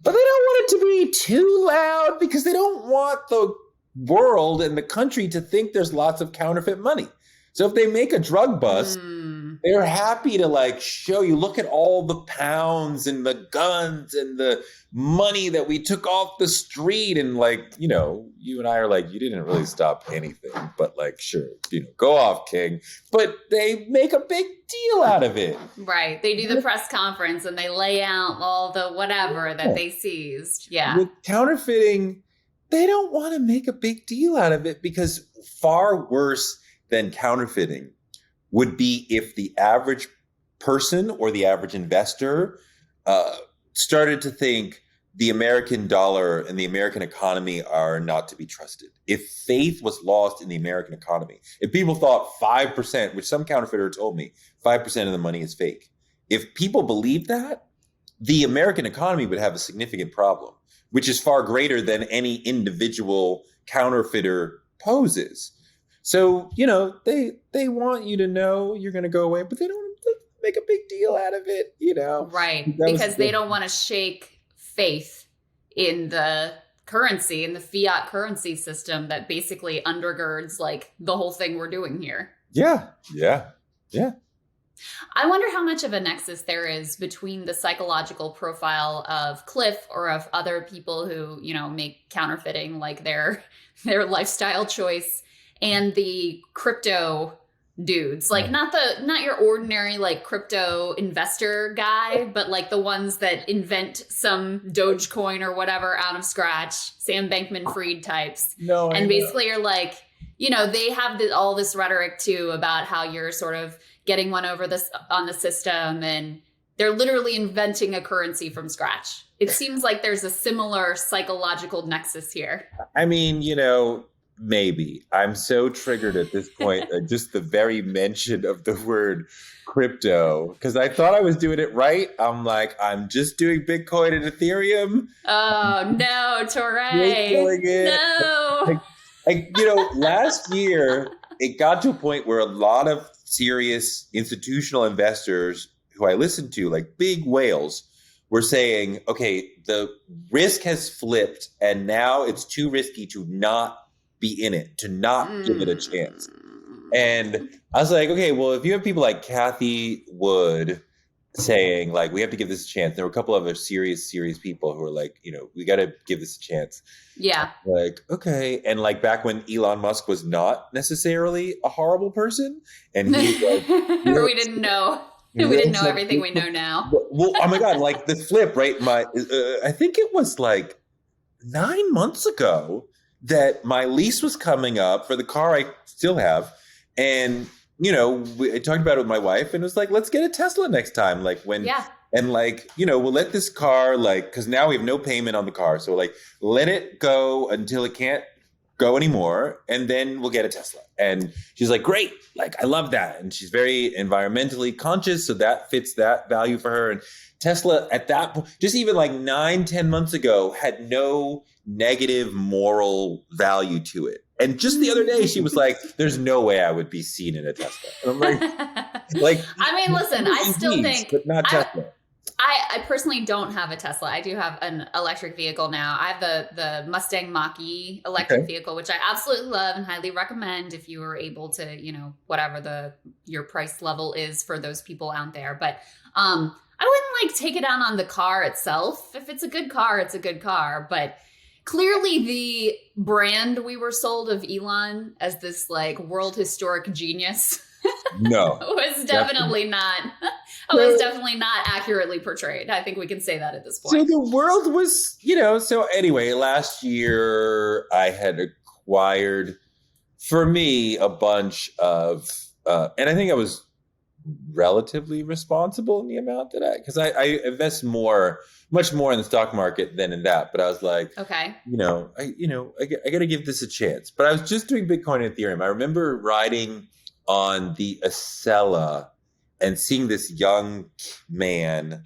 But they don't want it to be too loud, because they don't want the world and the country to think there's lots of counterfeit money. So if they make a drug bust, they're happy to, show you, look at all the pounds and the guns and the money that we took off the street. And, you and I are like, you didn't really stop anything, but, sure, go off, King. But they make a big deal out of it. Right. They do the press conference and they lay out all the whatever that they seized. Yeah. With counterfeiting, they don't want to make a big deal out of it, because far worse than counterfeiting would be if the average person or the average investor started to think the American dollar and the American economy are not to be trusted. If faith was lost in the American economy, if people thought 5%, which some counterfeiter told me, 5% of the money is fake. If people believed that, the American economy would have a significant problem, which is far greater than any individual counterfeiter poses. So, they want you to know you're going to go away, but they don't make a big deal out of it, Right. Because they don't want to shake faith in the currency, in the fiat currency system that basically undergirds, the whole thing we're doing here. Yeah. I wonder how much of a nexus there is between the psychological profile of Cliff or of other people who, make counterfeiting their lifestyle choice, and the crypto dudes, not your ordinary crypto investor guy, but the ones that invent some Dogecoin or whatever out of scratch, Sam Bankman-Fried types. No, and basically are they have all this rhetoric too about how you're sort of getting one over this on the system, and they're literally inventing a currency from scratch. It seems like there's a similar psychological nexus here. I mean, maybe. I'm so triggered at this point at just the very mention of the word crypto, because I thought I was doing it right. I'm just doing Bitcoin and Ethereum. Oh, no, Touré. No. Last year, it got to a point where a lot of serious institutional investors who I listened to, big whales, were saying, okay, the risk has flipped, and now it's too risky to not be in it, to not give it a chance. And I was like, okay, well, if you have people like Kathy Wood saying, we have to give this a chance. There were a couple of other serious people who were like, we got to give this a chance. Yeah. Okay. And back when Elon Musk was not necessarily a horrible person, and he was we didn't know. We didn't know everything we know now. Well, oh my God, the flip, right? I think it was 9 months ago that my lease was coming up for the car I still have. And, I talked about it with my wife, and it was let's get a Tesla next time. And we'll let this car, because now we have no payment on the car. So let it go until it can't go anymore. And then we'll get a Tesla. And she's like, great. I love that. And she's very environmentally conscious. So that fits that value for her. And Tesla at that point, just even 9-10 months ago, had no negative moral value to it. And just the other day, she was like, there's no way I would be seen in a Tesla. And I'm like, I mean, listen, I still think, but not Tesla. I personally don't have a Tesla. I do have an electric vehicle now. I have the Mustang Mach-E electric vehicle, which I absolutely love and highly recommend if you are able to, you know, whatever your price level is for those people out there. But I wouldn't like take it down on the car itself. If it's a good car, it's a good car. But clearly the brand we were sold of Elon as this like world historic genius was definitely not accurately portrayed. I think we can say that at this point. So the world was, you know, so anyway, last year I had acquired for me a bunch of and I think I was relatively responsible in the amount that because I invest much more in the stock market than in that. But I was like, okay, I got to give this a chance. But I was just doing Bitcoin and Ethereum. I remember riding on the Acela and seeing this young man,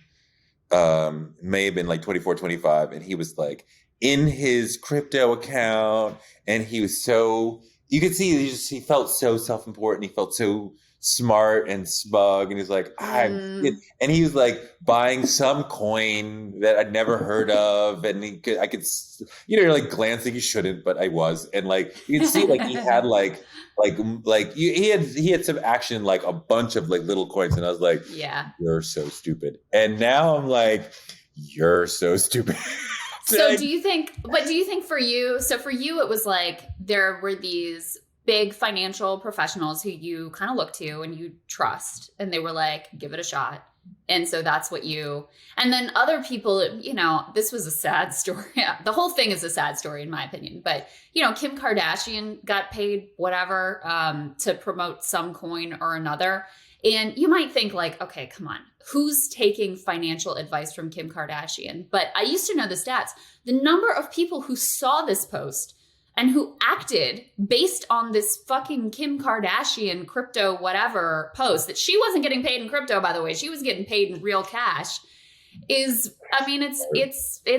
may have been like 24, 25, and he was like in his crypto account, and he was so, you could see he felt so self-important. He felt so smart and smug, and he's like, and he was like buying some coin that I'd never heard of, and I could, you're like glancing, you shouldn't, but I was, and like you can see like he had he had some action, like a bunch of like little coins, and I was like, yeah, you're so stupid. And now I'm like, you're so stupid. So do you think for you, it was like there were these big financial professionals who you kind of look to and you trust, and they were like, give it a shot. And so that's what and then other people, you know, this was a sad story. The whole thing is a sad story in my opinion, but you know, Kim Kardashian got paid whatever, to promote some coin or another. And you might think like, okay, come on, who's taking financial advice from Kim Kardashian? But I used to know the stats. The number of people who saw this post and who acted based on this fucking Kim Kardashian crypto whatever post that she wasn't getting paid in crypto, by the way, she was getting paid in real cash, it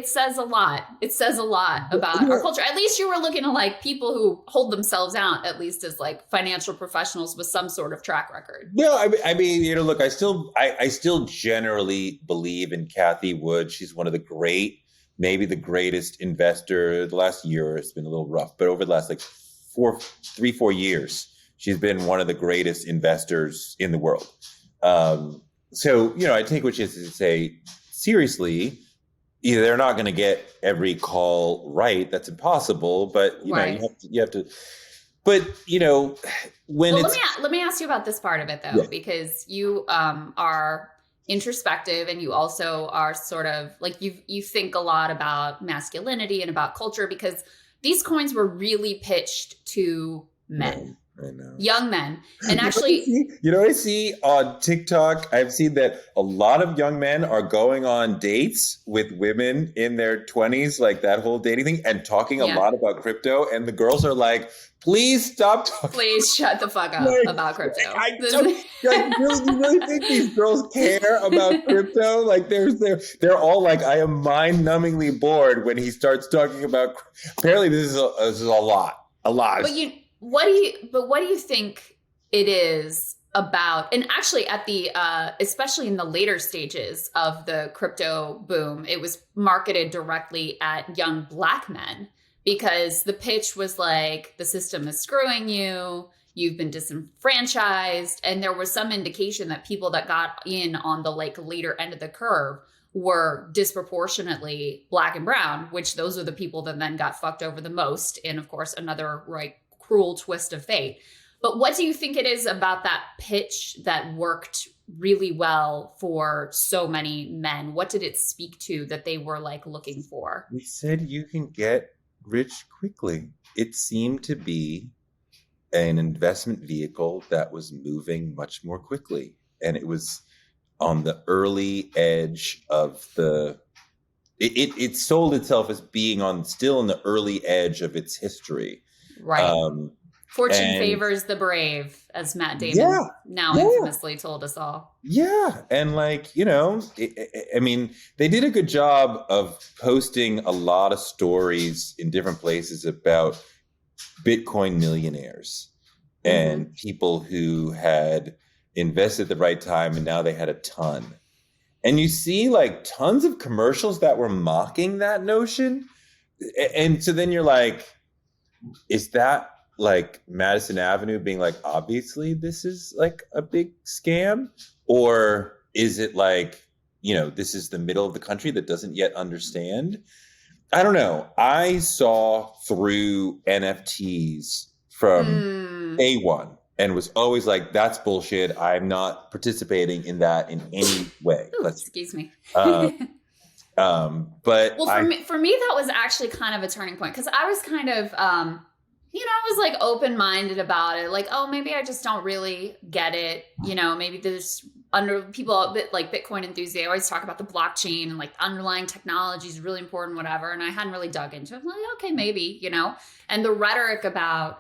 says a lot. It says a lot about our culture. At least you were looking at like people who hold themselves out at least as like financial professionals with some sort of track record. No, I mean, you know, look, I still generally believe in Cathie Wood. She's one of the maybe the greatest investor. The last year it's been a little rough, but over the last like 4 years, she's been one of the greatest investors in the world. So, you know, I take what she has to say seriously. Either they're not going to get every call right. That's impossible. But, you know, you have to, but, you know, let me ask you about this part of it though, because you are introspective, and you also are sort of like you think a lot about masculinity and about culture, because these coins were really pitched to men. I know. Young men. And actually, you know what I see on TikTok? I've seen that a lot of young men are going on dates with women in their 20s, like that whole dating thing, and talking a lot about crypto. And the girls are like, please stop talking. Please shut the fuck up about crypto. You really think these girls care about crypto? Like they're all like, I am mind-numbingly bored when he starts talking about. Apparently, this is a lot. What do you think it is about? And actually at the, especially in the later stages of the crypto boom, it was marketed directly at young Black men, because the pitch was like, the system is screwing you, you've been disenfranchised. And there was some indication that people that got in on the like later end of the curve were disproportionately Black and brown, which those are the people that then got fucked over the most. And of course, another cruel twist of fate. But what do you think it is about that pitch that worked really well for so many men? What did it speak to that they were like looking for? We said you can get rich quickly. It seemed to be an investment vehicle that was moving much more quickly. And it was on the early edge of it sold itself as being still on the early edge of its history. Right. Fortune favors the brave, as Matt Damon infamously told us all. Yeah. And like, you know, I mean, they did a good job of posting a lot of stories in different places about Bitcoin millionaires and people who had invested at the right time and now they had a ton. And you see like tons of commercials that were mocking that notion. And so then you're like, is that like Madison Avenue being like, obviously this is like a big scam? Or is it like, this is the middle of the country that doesn't yet understand? I don't know. I saw through NFTs from day one and was always like, that's bullshit. I'm not participating in that in any way. Ooh, excuse me. But for me, that was actually kind of a turning point, because I was kind of, I was like open-minded about it. Like, oh, maybe I just don't really get it. Maybe there's people like Bitcoin enthusiasts, they always talk about the blockchain and like underlying technology is really important, whatever. And I hadn't really dug into it. I'm like, okay, maybe, and the rhetoric about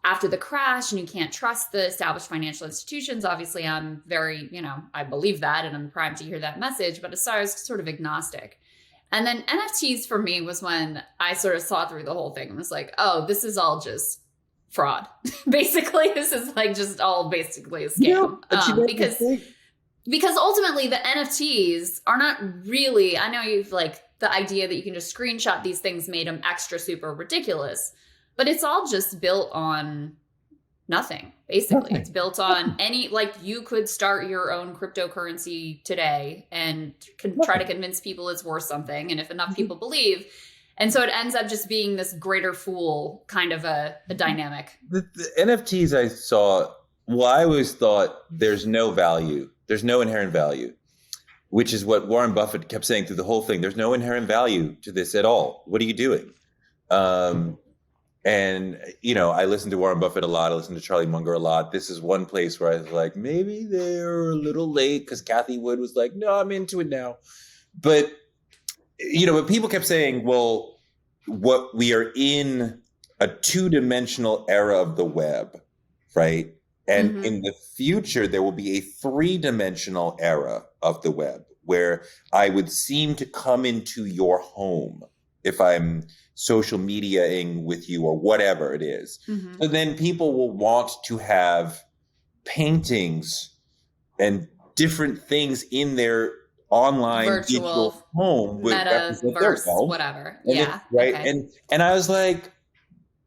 after the crash and you can't trust the established financial institutions. Obviously, I'm very, I believe that and I'm primed to hear that message, but I was sort of agnostic. And then NFTs for me was when I sort of saw through the whole thing and was like, oh, this is all just fraud. Basically, this is like just all basically a scam. Because ultimately the NFTs are not really, I know you've like the idea that you can just screenshot these things made them extra super ridiculous, but it's all just built on nothing. Basically, It's built on you could start your own cryptocurrency today and try to convince people it's worth something. And if enough people believe, and so it ends up just being this greater fool kind of a dynamic. The NFTs I saw, I always thought there's no value. There's no inherent value, which is what Warren Buffett kept saying through the whole thing. There's no inherent value to this at all. What are you doing? And, I listen to Warren Buffett a lot. I listen to Charlie Munger a lot. This is one place where I was like, maybe they're a little late because Cathie Wood was like, no, I'm into it now. But, but people kept saying, well, what we are in a two-dimensional era of the web, right? And in the future, there will be a three-dimensional era of the web where I would seem to come into your home if I'm social mediaing with you or whatever it is. So then people will want to have paintings and different things in their online virtual digital home with metaverse, whatever. Yeah. Right. Okay. And I was like,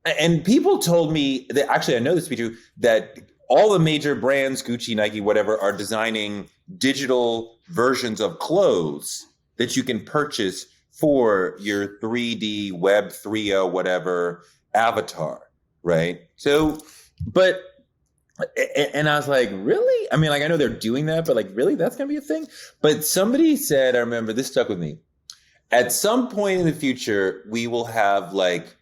and people told me that, actually, I know this to be true, that all the major brands, Gucci, Nike, whatever, are designing digital versions of clothes that you can purchase for your 3D Web 3.0 whatever avatar, right? So, and I was like, really? I mean, like, I know they're doing that, but like, really, that's gonna be a thing? But somebody said, I remember, this stuck with me. At some point in the future, we will have like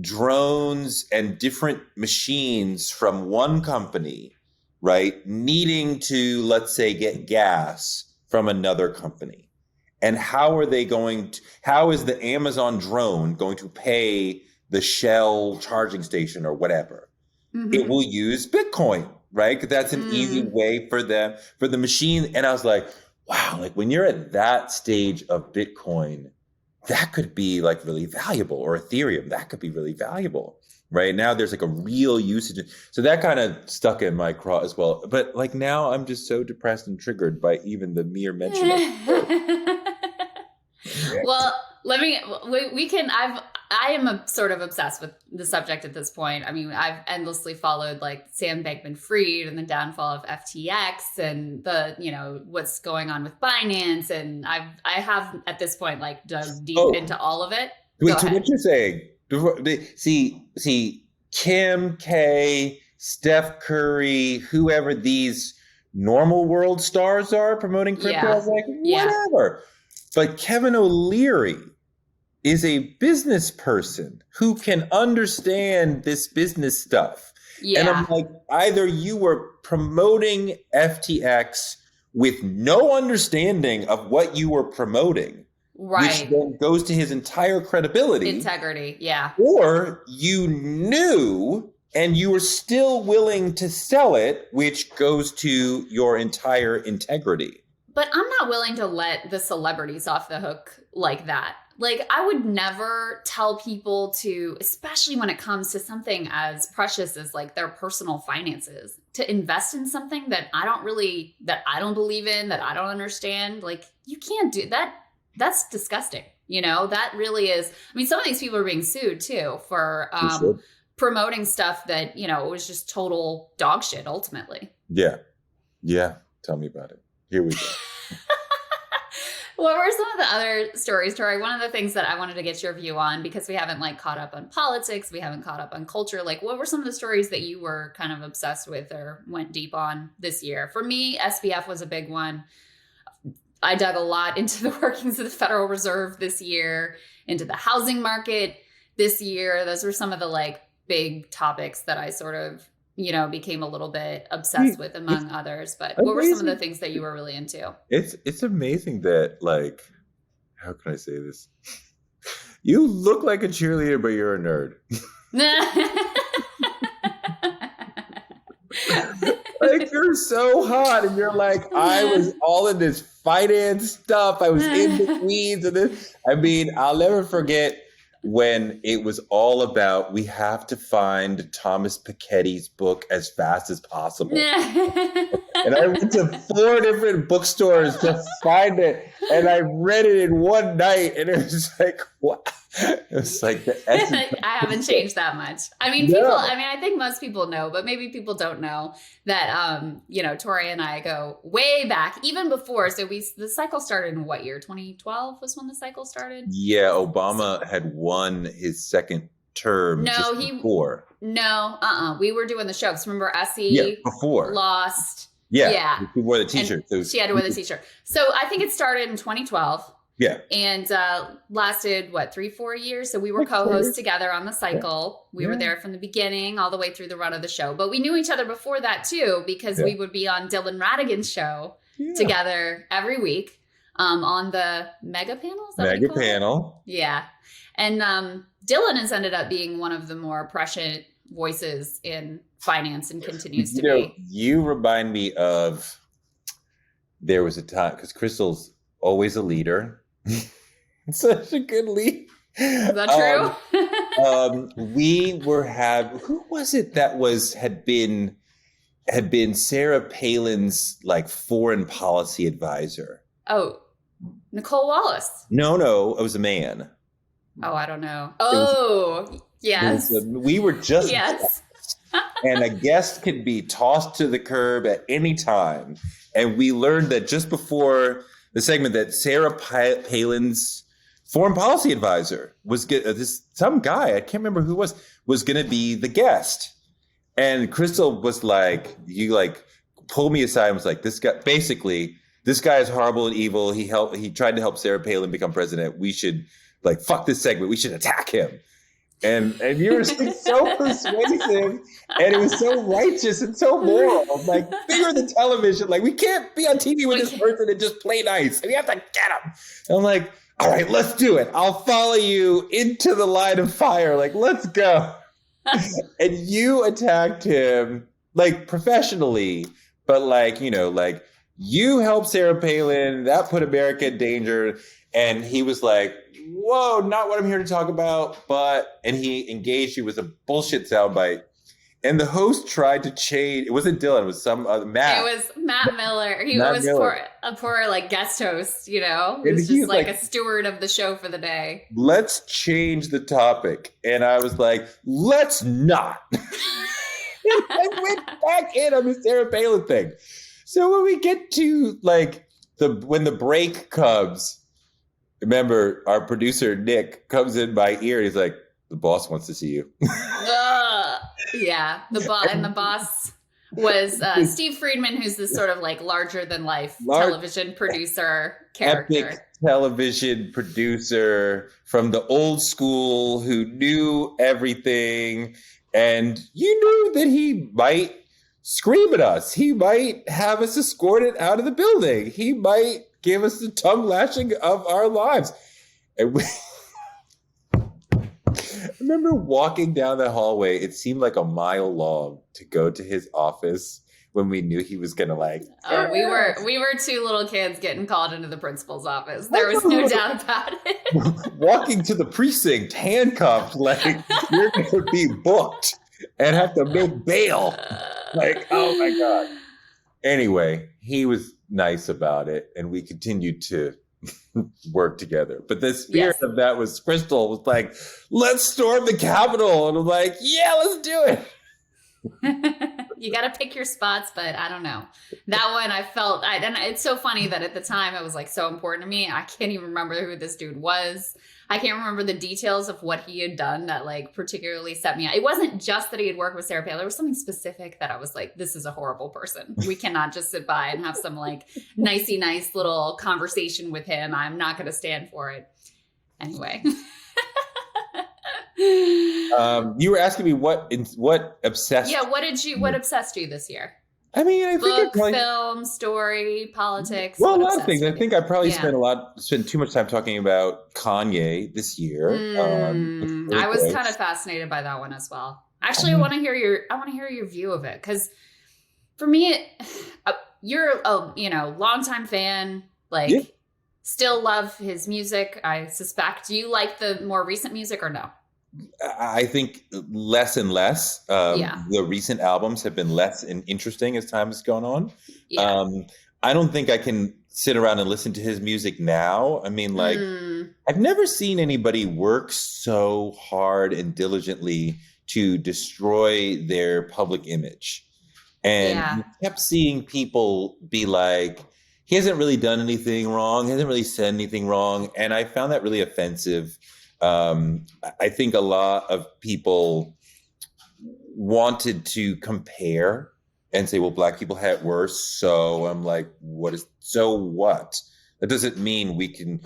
drones and different machines from one company, right, needing to, let's say, get gas from another company. And how is the Amazon drone going to pay the Shell charging station or whatever? It will use Bitcoin, right? Because that's an easy way for the machine. And I was like, wow, like when you're at that stage of Bitcoin, that could be like really valuable, or Ethereum, that could be really valuable. Right now, there's like a real usage. So that kind of stuck in my craw as well. But like now I'm just so depressed and triggered by even the mere mention of it. Well, I am sort of obsessed with the subject at this point. I mean, I've endlessly followed like Sam Bankman-Fried and the downfall of FTX and what's going on with Binance. And I have at this point, like, dug deep into all of it. Wait, so what you're saying, see, Kim K, Steph Curry, whoever these normal world stars are promoting crypto, I was like, whatever. Yeah. But Kevin O'Leary is a business person who can understand this business stuff. Yeah. And I'm like, either you were promoting FTX with no understanding of what you were promoting, right, which then goes to his entire integrity, yeah, or you knew and you were still willing to sell it, which goes to your entire integrity. But I'm not willing to let the celebrities off the hook like that. Like, I would never tell people to, especially when it comes to something as precious as like their personal finances, to invest in something that I don't believe in, that I don't understand. Like, you can't do that. That's disgusting. That really is. I mean, some of these people are being sued too for promoting stuff that, was just total dog shit ultimately. Yeah. Yeah. Tell me about it. Here we go. What were some of the other stories, Touré? One of the things that I wanted to get your view on, because we haven't like caught up on politics, we haven't caught up on culture. Like, what were some of the stories that you were kind of obsessed with or went deep on this year? For me, SBF was a big one. I dug a lot into the workings of the Federal Reserve this year, into the housing market this year. Those were some of the like big topics that I sort of, became a little bit obsessed with, among others. But what were some of the things that you were really into? It's amazing that, like, how can I say this? You look like a cheerleader, but you're a nerd. Like, you're so hot, and you're like, I was all in this finance stuff. I was in the weeds of this. I mean, I'll never forget when it was all about, we have to find Thomas Piketty's book as fast as possible. And I went to 4 different bookstores to find it. And I read it in one night. And it was like, what? It was like the essence. I haven't changed that much. I mean, I think most people know, but maybe people don't know that, Touré and I go way back, even before. So the cycle started in what year? 2012 was when the cycle started? Yeah, Obama had won his second term before. No, we were doing the show. Because remember, Essie lost. Yeah. He wore the t-shirt. So she had to wear the t-shirt. So I think it started in 2012. Yeah. And lasted, 3-4 years? So we were co-hosts together on the cycle. We were there from the beginning all the way through the run of the show. But we knew each other before that too, because we would be on Dylan Radigan's show together every week on the Mega Panel. Is that Mega Panel. Yeah. And Dylan has ended up being one of the more prescient voices in finance and continues to be. You remind me of, there was a time, because Krystal's always a leader. Such a good lead. Is that true? We were who was it that had been Sarah Palin's like foreign policy advisor? Oh, Nicole Wallace. No, it was a man. Oh, I don't know. Yes. We were just yes. And a guest could be tossed to the curb at any time. And we learned that just before the segment that Sarah Palin's foreign policy advisor was some guy, I can't remember who was going to be the guest. And Krystal was like, pulled me aside and was like, this guy is horrible and evil. He tried to help Sarah Palin become president. We should fuck this segment. We should attack him. And you were so persuasive, and it was so righteous and so moral. Like, bigger than television. Like, we can't be on TV with this person and just play nice. We have to get him. And I'm like, all right, let's do it. I'll follow you into the line of fire. Like, let's go. And you attacked him, professionally, but you helped Sarah Palin. That put America in danger. And he was like, whoa, not what I'm here to talk about, and he engaged you with a bullshit soundbite. And the host tried to change, it wasn't Dylan, it was some other, Matt. It was Matt Miller. He was a poor guest host, He was just a steward of the show for the day. Let's change the topic. And I was like, let's not. And I went back in on the Sarah Palin thing. So when we get to when the break comes, remember, our producer, Nick, comes in my ear and he's like, the boss wants to see you. Yeah. The boss was Steve Friedman, who's this sort of larger than life television producer character. Epic television producer from the old school who knew everything. And you knew that he might scream at us. He might have us escorted out of the building. He might give us the tongue lashing of our lives. And I remember walking down that hallway. It seemed like a mile long to go to his office when we knew he was gonna like. Oh, we were two little kids getting called into the principal's office. There was no doubt about it. Walking to the precinct, handcuffed, like you're gonna be booked and have to make bail. Like, oh my God. Anyway, he was nice about it, and we continued to work together. But the spirit of that was Krystal was like, let's storm the Capitol. And I'm like, yeah, let's do it. You got to pick your spots, but I don't know. That one I felt, and it's so funny that at the time it was like so important to me. I can't even remember who this dude was. I can't remember the details of what he had done that like particularly set me out. It wasn't just that he had worked with Sarah Palin. There was something specific that I was like, this is a horrible person. We cannot just sit by and have some like nicey nice little conversation with him. I'm not going to stand for it. Anyway. You were asking me what obsessed. Yeah, what obsessed you this year? I mean, I think film, story, politics. Well, a lot of things. I think I probably spent too much time talking about Kanye this year. I was kind of fascinated by that one as well. Actually, I want to hear your view of it, because for me, you're a longtime fan. Like, still love his music. I suspect. Do you like the more recent music or no? I think less and less. The recent albums have been less interesting as time has gone on. Yeah. I don't think I can sit around and listen to his music now. I mean, like, I've never seen anybody work so hard and diligently to destroy their public image. And you kept seeing people be like, he hasn't really done anything wrong, hasn't really said anything wrong. And I found that really offensive. I think a lot of people wanted to compare and say, well, Black people had it worse. So I'm like, so what? That doesn't mean we can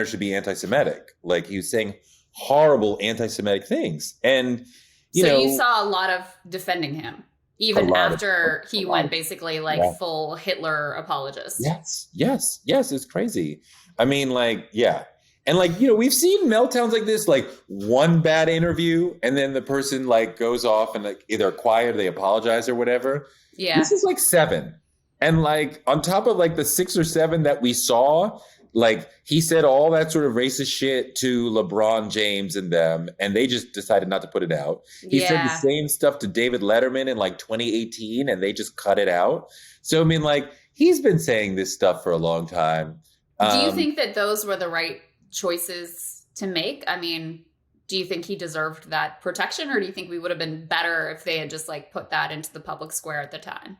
or should be anti-Semitic. Like, he was saying horrible anti-Semitic things. And, you saw a lot of defending him, even after he went basically like full Hitler apologist. Yes. It's crazy. I mean, like, yeah. And like, we've seen meltdowns like this, like one bad interview and then the person like goes off and like either quiet or they apologize or whatever. Yeah. This is like 7. And like on top of like the 6 or 7 that we saw, like he said all that sort of racist shit to LeBron James and them, and they just decided not to put it out. He said the same stuff to David Letterman in like 2018 and they just cut it out. So, I mean, like, he's been saying this stuff for a long time. Do you think that those were the right choices to make? I mean, do you think he deserved that protection, or do you think we would have been better if they had just like put that into the public square at the time?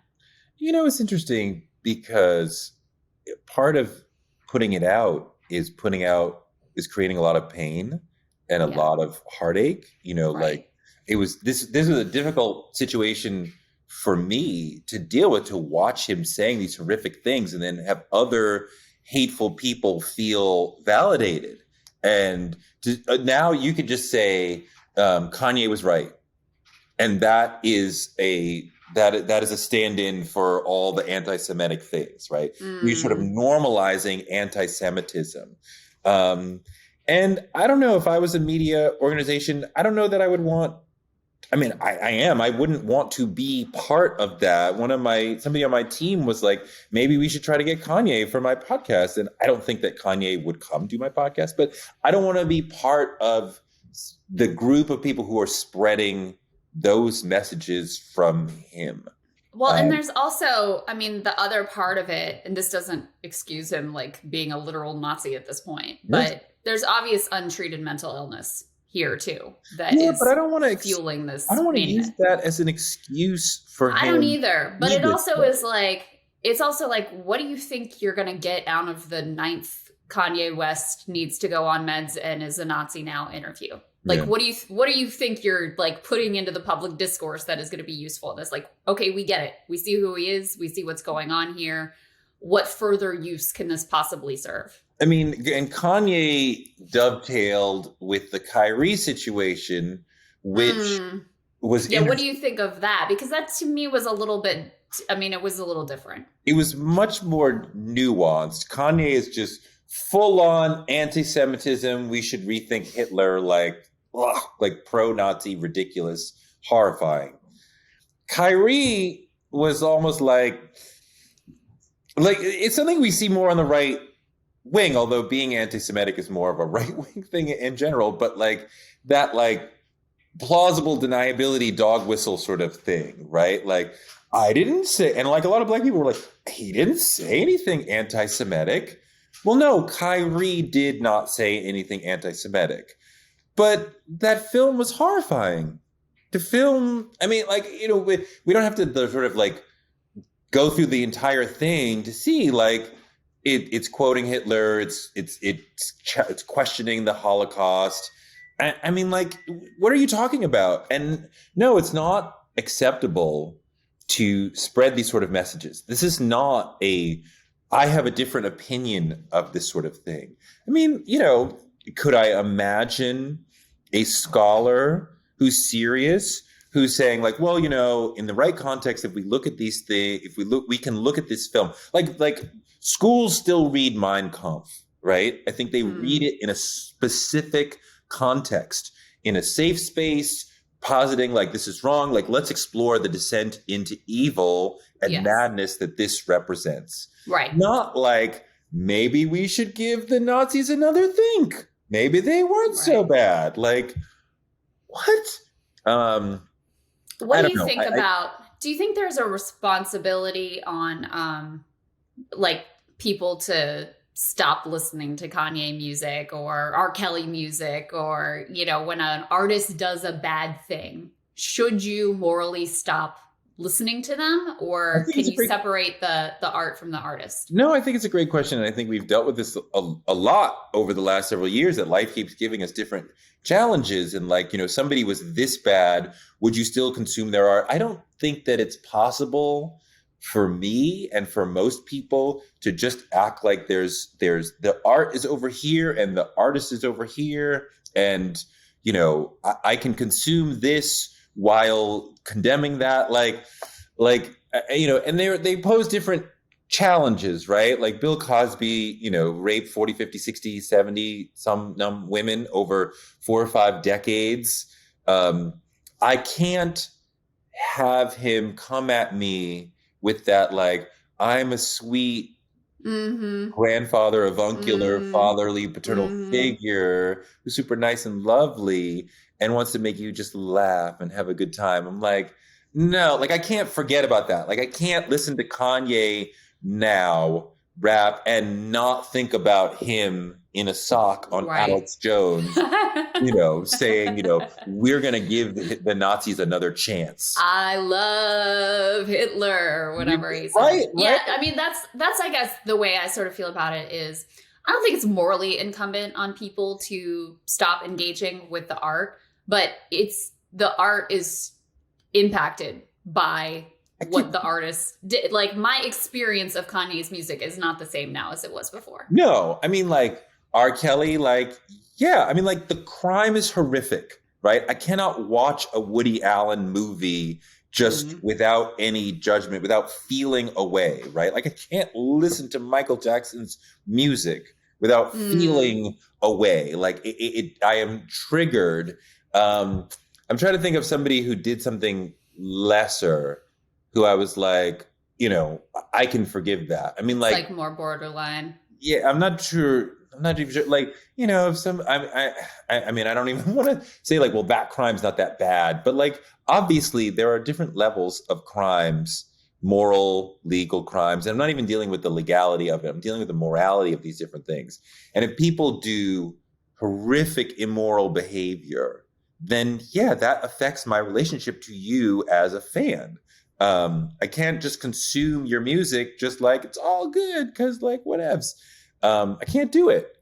It's interesting because part of putting it out is creating a lot of pain and a lot of heartache. Like, it was this was a difficult situation for me to deal with, to watch him saying these horrific things and then have other hateful people feel validated. And now you could just say Kanye was right, and that is a stand-in for all the anti-Semitic things, right? You're sort of normalizing anti-Semitism. And I don't know, if I was a media organization, I don't know that I would want. I mean, I wouldn't want to be part of that. Somebody on my team was like, maybe we should try to get Kanye for my podcast. And I don't think that Kanye would come do my podcast, but I don't want to be part of the group of people who are spreading those messages from him. Well, and there's also, I mean, the other part of it, and this doesn't excuse him like being a literal Nazi at this point, but there's obvious untreated mental illness here too but I don't want to fueling this. I don't want to use that as an excuse for him. I don't either, but it also is like, it's also like, what do you think you're going to get out of the 9th Kanye West needs to go on meds and is a Nazi now interview? Like, what do you think you're like putting into the public discourse that is going to be useful in this? Like, okay, we get it. We see who he is. We see what's going on here. What further use can this possibly serve? I mean, and Kanye dovetailed with the Kyrie situation, which was... Yeah, what do you think of that? Because that to me was a little bit... I mean, it was a little different. It was much more nuanced. Kanye is just full-on anti-Semitism. We should rethink Hitler, like pro-Nazi, ridiculous, horrifying. Kyrie was almost like it's something we see more on the right wing, although being anti-Semitic is more of a right wing thing in general, but like that like plausible deniability dog whistle sort of thing, right? Like I didn't say, and like a lot of Black people were like, he didn't say anything anti-Semitic. Well, no, Kyrie did not say anything anti-Semitic, but that film was horrifying. The film, I mean, like, you know, we don't have to sort of like go through the entire thing to see like it's quoting Hitler, it's questioning the Holocaust. I mean, like, what are you talking about? And no, it's not acceptable to spread these sort of messages. This is not I have a different opinion of this sort of thing. I mean, you know, could I imagine a scholar who's serious, who's saying like, well, you know, in the right context, if we look at these things, we can look at this film. Like schools still read Mein Kampf, right? I think they read it in a specific context, in a safe space, positing like this is wrong. Like, let's explore the descent into evil and madness that this represents. Right. Not like, maybe we should give the Nazis another think. Maybe they weren't so bad. Like, what? What do you think about, do you think there's a responsibility on like people to stop listening to Kanye music or R. Kelly music, or, you know, when an artist does a bad thing, should you morally stop listening to them, or can you separate the art from the artist? No, I think it's a great question. And I think we've dealt with this a lot over the last several years, that life keeps giving us different challenges. And like, you know, somebody was this bad, would you still consume their art? I don't think that it's possible for me and for most people to just act like there's the art is over here and the artist is over here. And, you know, I can consume this while condemning that, like, you know, and they pose different challenges, right? Like Bill Cosby, you know, raped 40, 50, 60, 70, some women over 4 or 5 decades. I can't have him come at me with that, like, I'm a sweet grandfather, avuncular, fatherly, paternal figure who's super nice and lovely and wants to make you just laugh and have a good time. I'm like, no, like I can't forget about that. Like I can't listen to Kanye now rap and not think about him in a sock on Alex Jones, you know, saying, you know, we're going to give the Nazis another chance. I love Hitler, or whatever he said. Right. Yeah, I mean, that's I guess the way I sort of feel about it is, I don't think it's morally incumbent on people to stop engaging with the art, but the art is impacted by what the artist did. Like, my experience of Kanye's music is not the same now as it was before. No, I mean, like R. Kelly, like, yeah, I mean, like the crime is horrific, right? I cannot watch a Woody Allen movie just without any judgment, without feeling away, right? Like I can't listen to Michael Jackson's music without feeling away. Like I am triggered. I'm trying to think of somebody who did something lesser, who I was like, you know, I can forgive that. I mean, like more borderline. Yeah, I'm not even sure. Like, you know, if I mean, I don't even want to say like, well, that crime's not that bad, but like, obviously there are different levels of crimes, moral, legal crimes. And I'm not even dealing with the legality of it. I'm dealing with the morality of these different things. And if people do horrific, immoral behavior, then yeah, that affects my relationship to you as a fan. I can't just consume your music just like it's all good because like whatevs. I can't do it.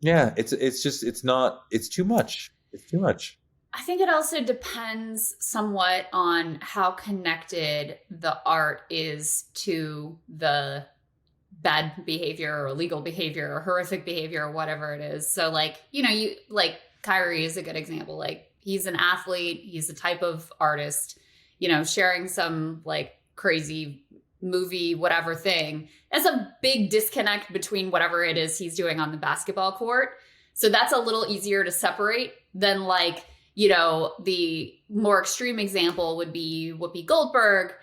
Yeah, it's too much. It's too much. I think it also depends somewhat on how connected the art is to the bad behavior or illegal behavior or horrific behavior or whatever it is. So like, you know, you like Kyrie is a good example. Like he's an athlete, he's a type of artist, you know, sharing some like crazy movie, whatever thing. There's a big disconnect between whatever it is he's doing on the basketball court. So that's a little easier to separate than like, The more extreme example would be Whoopi Goldberg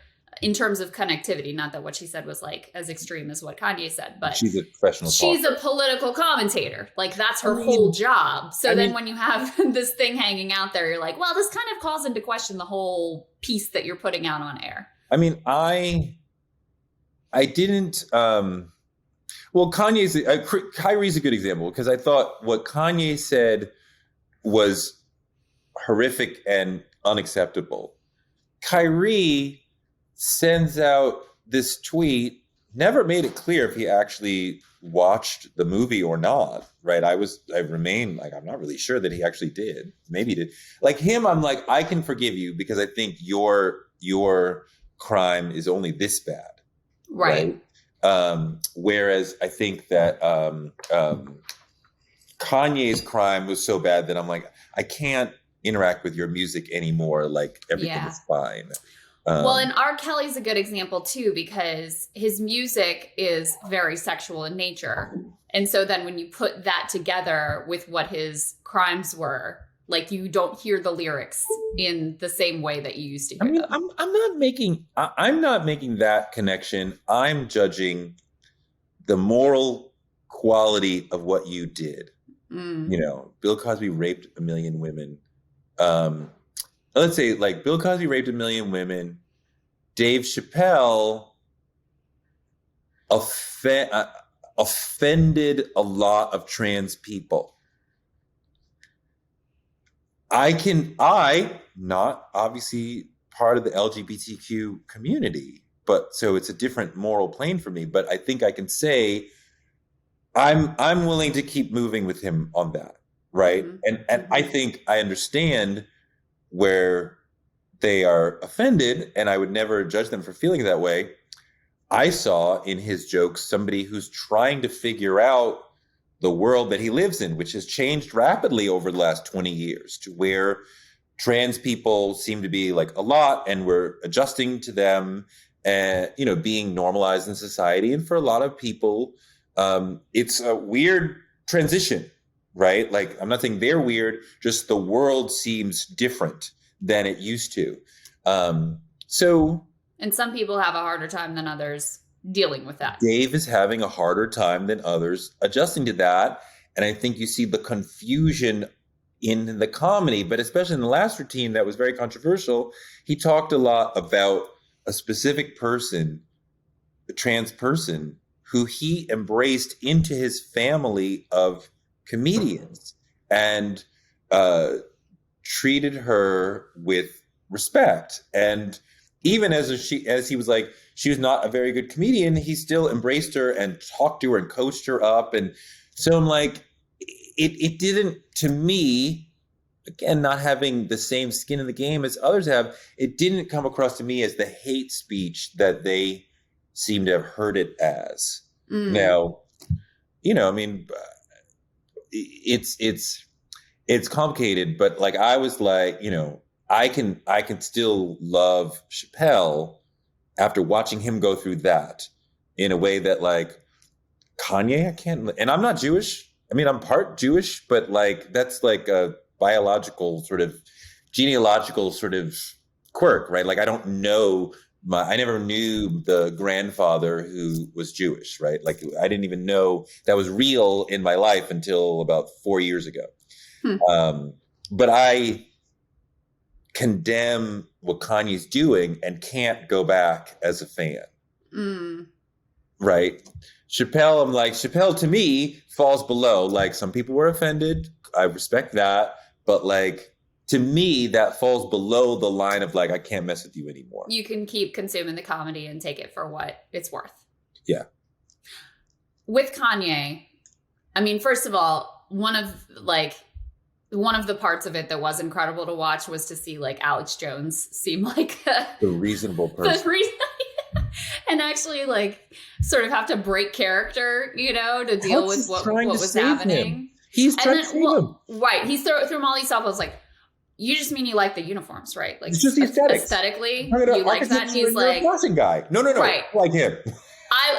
in terms of connectivity. Not that what she said was like as extreme as what Kanye said, but she's a professional she's talker. a political commentator. Like that's her whole job. So then when you have this thing hanging out there, you're like, well, this kind of calls into question the whole piece that you're putting out on air. I mean, I didn't, Kyrie's a good example because I thought what Kanye said was horrific and unacceptable. Kyrie sends out this tweet, never made it clear if he actually watched the movie or not, right? I remain like, I'm not really sure that he actually did. Maybe he did. Like him, I'm like, I can forgive you because I think your crime is only this bad. Right. Whereas I think that Kanye's crime was so bad that I'm like, I can't interact with your music anymore. Like everything is fine. And R. Kelly's a good example too, because his music is very sexual in nature. And so then when you put that together with what his crimes were, like you don't hear the lyrics in the same way that you used to hear them. I'm not making that connection. I'm judging the moral quality of what you did. Bill Cosby raped 1 million women. Let's say like Bill Cosby raped 1 million women. Dave Chappelle offended a lot of trans people. I not obviously part of the LGBTQ community, but so it's a different moral plane for me. But I think I can say I'm willing to keep moving with him on that, right? Mm-hmm. And I think I understand where they are offended, and I would never judge them for feeling that way. I saw in his jokes somebody who's trying to figure out the world that he lives in, which has changed rapidly over the last 20 years to where trans people seem to be like a lot, and we're adjusting to them and, being normalized in society. And for a lot of people, it's a weird transition, right? Like, I'm not saying they're weird, just the world seems different than it used to. And some people have a harder time than others dealing with that. Dave is having a harder time than others adjusting to that. And I think you see the confusion in the comedy, but especially in the last routine that was very controversial. He talked a lot about a specific person, a trans person, who he embraced into his family of comedians and treated her with respect. And even as he was like, she was not a very good comedian, he still embraced her and talked to her and coached her up. And so I'm like, it didn't, to me, again, not having the same skin in the game as others have, it didn't come across to me as the hate speech that they seem to have heard it as. Now, it's complicated, but like, I was like, I can still love Chappelle after watching him go through that in a way that like Kanye, I can't, and I'm not Jewish. I mean, I'm part Jewish, but like, that's like a biological sort of genealogical sort of quirk, right? Like, I don't know I never knew the grandfather who was Jewish, right? Like, I didn't even know that was real in my life until about 4 years ago. But I condemn what Kanye's doing and can't go back as a fan. Right? Chappelle, I'm like, Chappelle to me falls below. Like, some people were offended. I respect that. But like, to me, that falls below the line of like, I can't mess with you anymore. You can keep consuming the comedy and take it for what it's worth. Yeah. With Kanye, I mean, first of all, one of the parts of it that was incredible to watch was to see like Alex Jones seem like the reasonable person. And actually like sort of have to break character, to deal with what was happening. He's trying to save him. Right. He's through all these stuff. I was like, you just mean you like the uniforms, right? Like, it's just aesthetics. Aesthetically, you like that. He's like, a fashion guy. No. Right. I like him.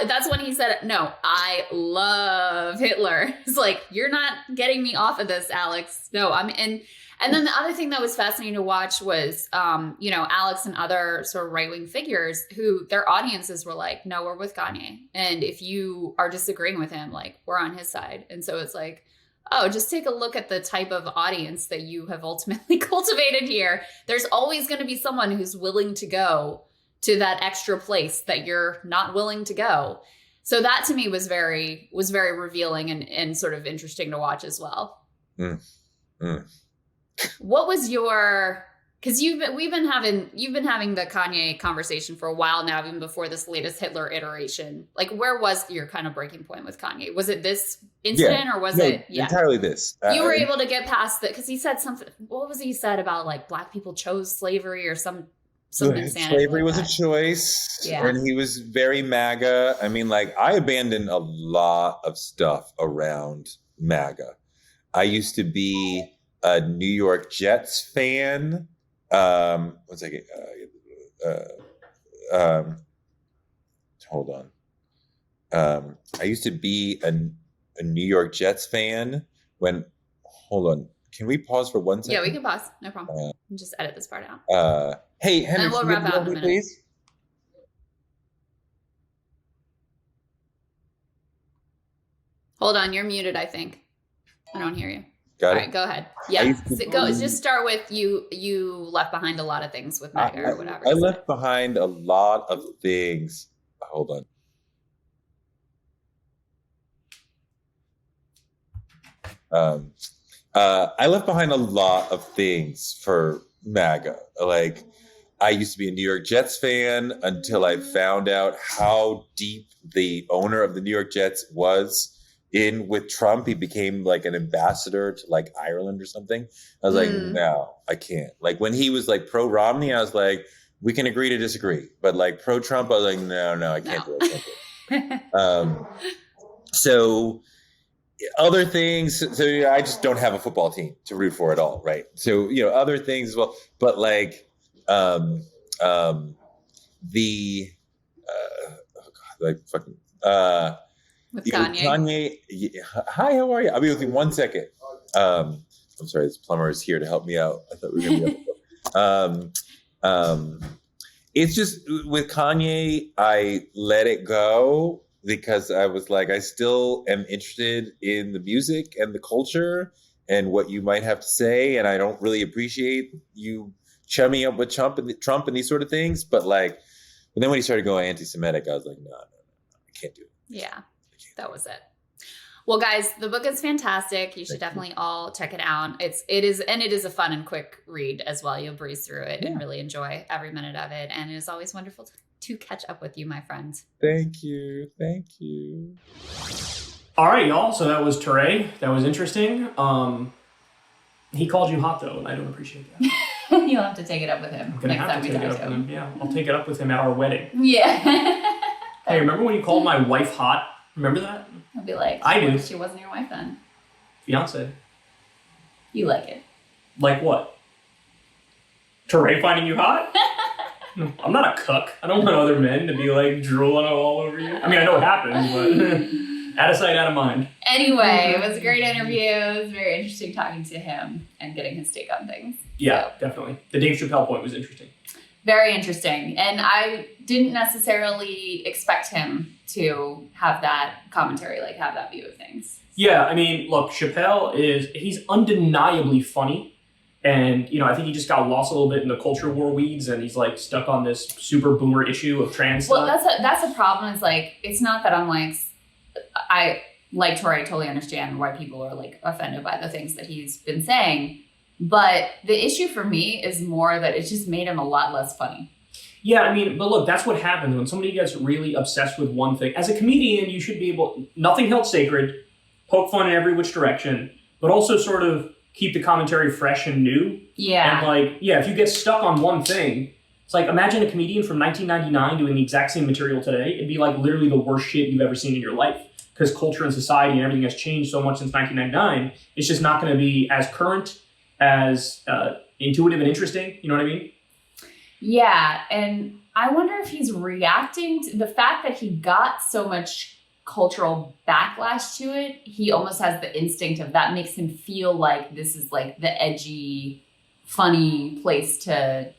That's when he said, no, I love Hitler. It's like, you're not getting me off of this, Alex. No, and then the other thing that was fascinating to watch was, Alex and other sort of right-wing figures who their audiences were like, no, we're with Kanye. And if you are disagreeing with him, like, we're on his side. And so it's like, oh, just take a look at the type of audience that you have ultimately cultivated here. There's always going to be someone who's willing to go to that extra place that you're not willing to go. So that to me was very revealing and sort of interesting to watch as well. What was your, because you've been having the Kanye conversation for a while now, even before this latest Hitler iteration. Like, where was your kind of breaking point with Kanye? Was it this incident or was it entirely this? You were able to get past that because he said something. What was he said about like black people chose slavery or something? Slavery was a choice, and he was very MAGA. I mean, like, I abandoned a lot of stuff around MAGA. I used to be a New York Jets fan. One second. Hold on. I used to be a New York Jets fan when. Hold on. Can we pause for 1 second? Yeah, we can pause. No problem. Just edit this part out. Hey, Henry, and we'll wrap out in a minute. Please? Hold on, you're muted, I think. I don't hear you. Got it? All right, go ahead. Yeah, just start with you left behind a lot of things with MAGA or whatever. I left behind a lot of things. Hold on. I left behind a lot of things for MAGA. Like, I used to be a New York Jets fan until I found out how deep the owner of the New York Jets was in with Trump. He became like an ambassador to like Ireland or something. I was like, no, I can't. Like, when he was like pro Romney, I was like, we can agree to disagree. But like pro Trump, I was like, no, I can't do it. So other things. So I just don't have a football team to root for at all, right? So other things as well. But like with Kanye. Kanye, hi, how are you? I'll be with you 1 second. I'm sorry, this plumber is here to help me out. I thought we were going to be it's just with Kanye, I let it go because I was like, I still am interested in the music and the culture and what you might have to say. And I don't really appreciate you chumming up with Trump and these sort of things. But then when he started going anti-Semitic, I was like, no, I can't do it. Yeah. That was it. Well, guys, the book is fantastic. You should definitely all check it out. It is a fun and quick read as well. You'll breeze through it and really enjoy every minute of it. And it is always wonderful to catch up with you, my friends. Thank you. All right, y'all. So that was Touré. That was interesting. He called you hot though, and I don't appreciate that. You'll have to take it up with him next time we talk to him. Yeah, I'll take it up with him at our wedding. Yeah. Hey, remember when you called my wife hot? Remember that? I'll be like, I do. She wasn't your wife then. Fiance. You like it. Like what? Touré finding you hot? No, I'm not a cuck. I don't want other men to be like drooling all over you. I mean, I know it happens, but out of sight, out of mind. Anyway, it was a great interview. It was very interesting talking to him and getting his take on things. Yeah, definitely. The Dave Chappelle point was interesting. Very interesting. And I didn't necessarily expect him to have that commentary, like have that view of things. Yeah, I mean, look, Chappelle he's undeniably funny. And, I think he just got lost a little bit in the culture war weeds and he's like stuck on this super boomer issue of trans stuff. Well, that's a problem. It's like, it's not that I'm like, I like Touré, I totally understand why people are like offended by the things that he's been saying. But the issue for me is more that it just made him a lot less funny. Yeah, I mean, but look, that's what happens when somebody gets really obsessed with one thing. As a comedian, you should be able, nothing held sacred, poke fun in every which direction, but also sort of keep the commentary fresh and new. Yeah. And if you get stuck on one thing, it's like, imagine a comedian from 1999 doing the exact same material today. It'd be like literally the worst shit you've ever seen in your life. Because culture and society and everything has changed so much since 1999. It's just not going to be as current, as intuitive and interesting. You know what I mean? Yeah, and I wonder if he's reacting to the fact that he got so much cultural backlash to it. He almost has the instinct of that makes him feel like this is like the edgy, funny place to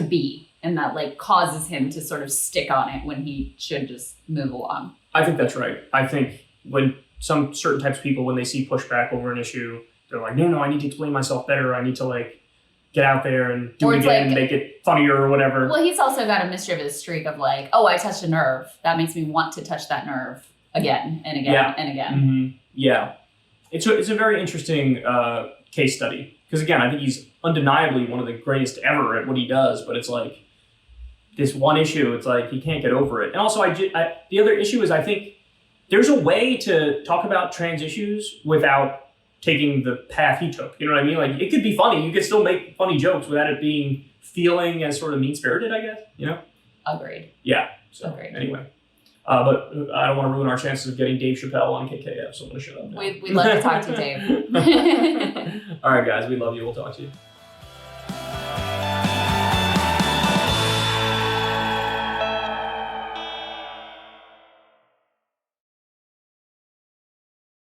be, and that like causes him to sort of stick on it when he should just move along. I think that's right. I think when some certain types of people, when they see pushback over an issue, they're like, no, I need to explain myself better. I need to like get out there and do it again and make it funnier or whatever. Well, he's also got a mischievous streak of like, oh, I touched a nerve. That makes me want to touch that nerve again and again and again. Mm-hmm. Yeah. It's a very interesting case study. Because again, I think he's undeniably one of the greatest ever at what he does. But it's like this one issue, it's like he can't get over it. And also, the other issue is I think there's a way to talk about trans issues without taking the path he took. You know what I mean? Like, it could be funny. You could still make funny jokes without it being feeling as sort of mean-spirited, I guess, you know? Agreed. Yeah. So anyway. But I don't want to ruin our chances of getting Dave Chappelle on KKF, so I'm going to shut up now. We'd love to talk to Dave. All right, guys. We love you. We'll talk to you.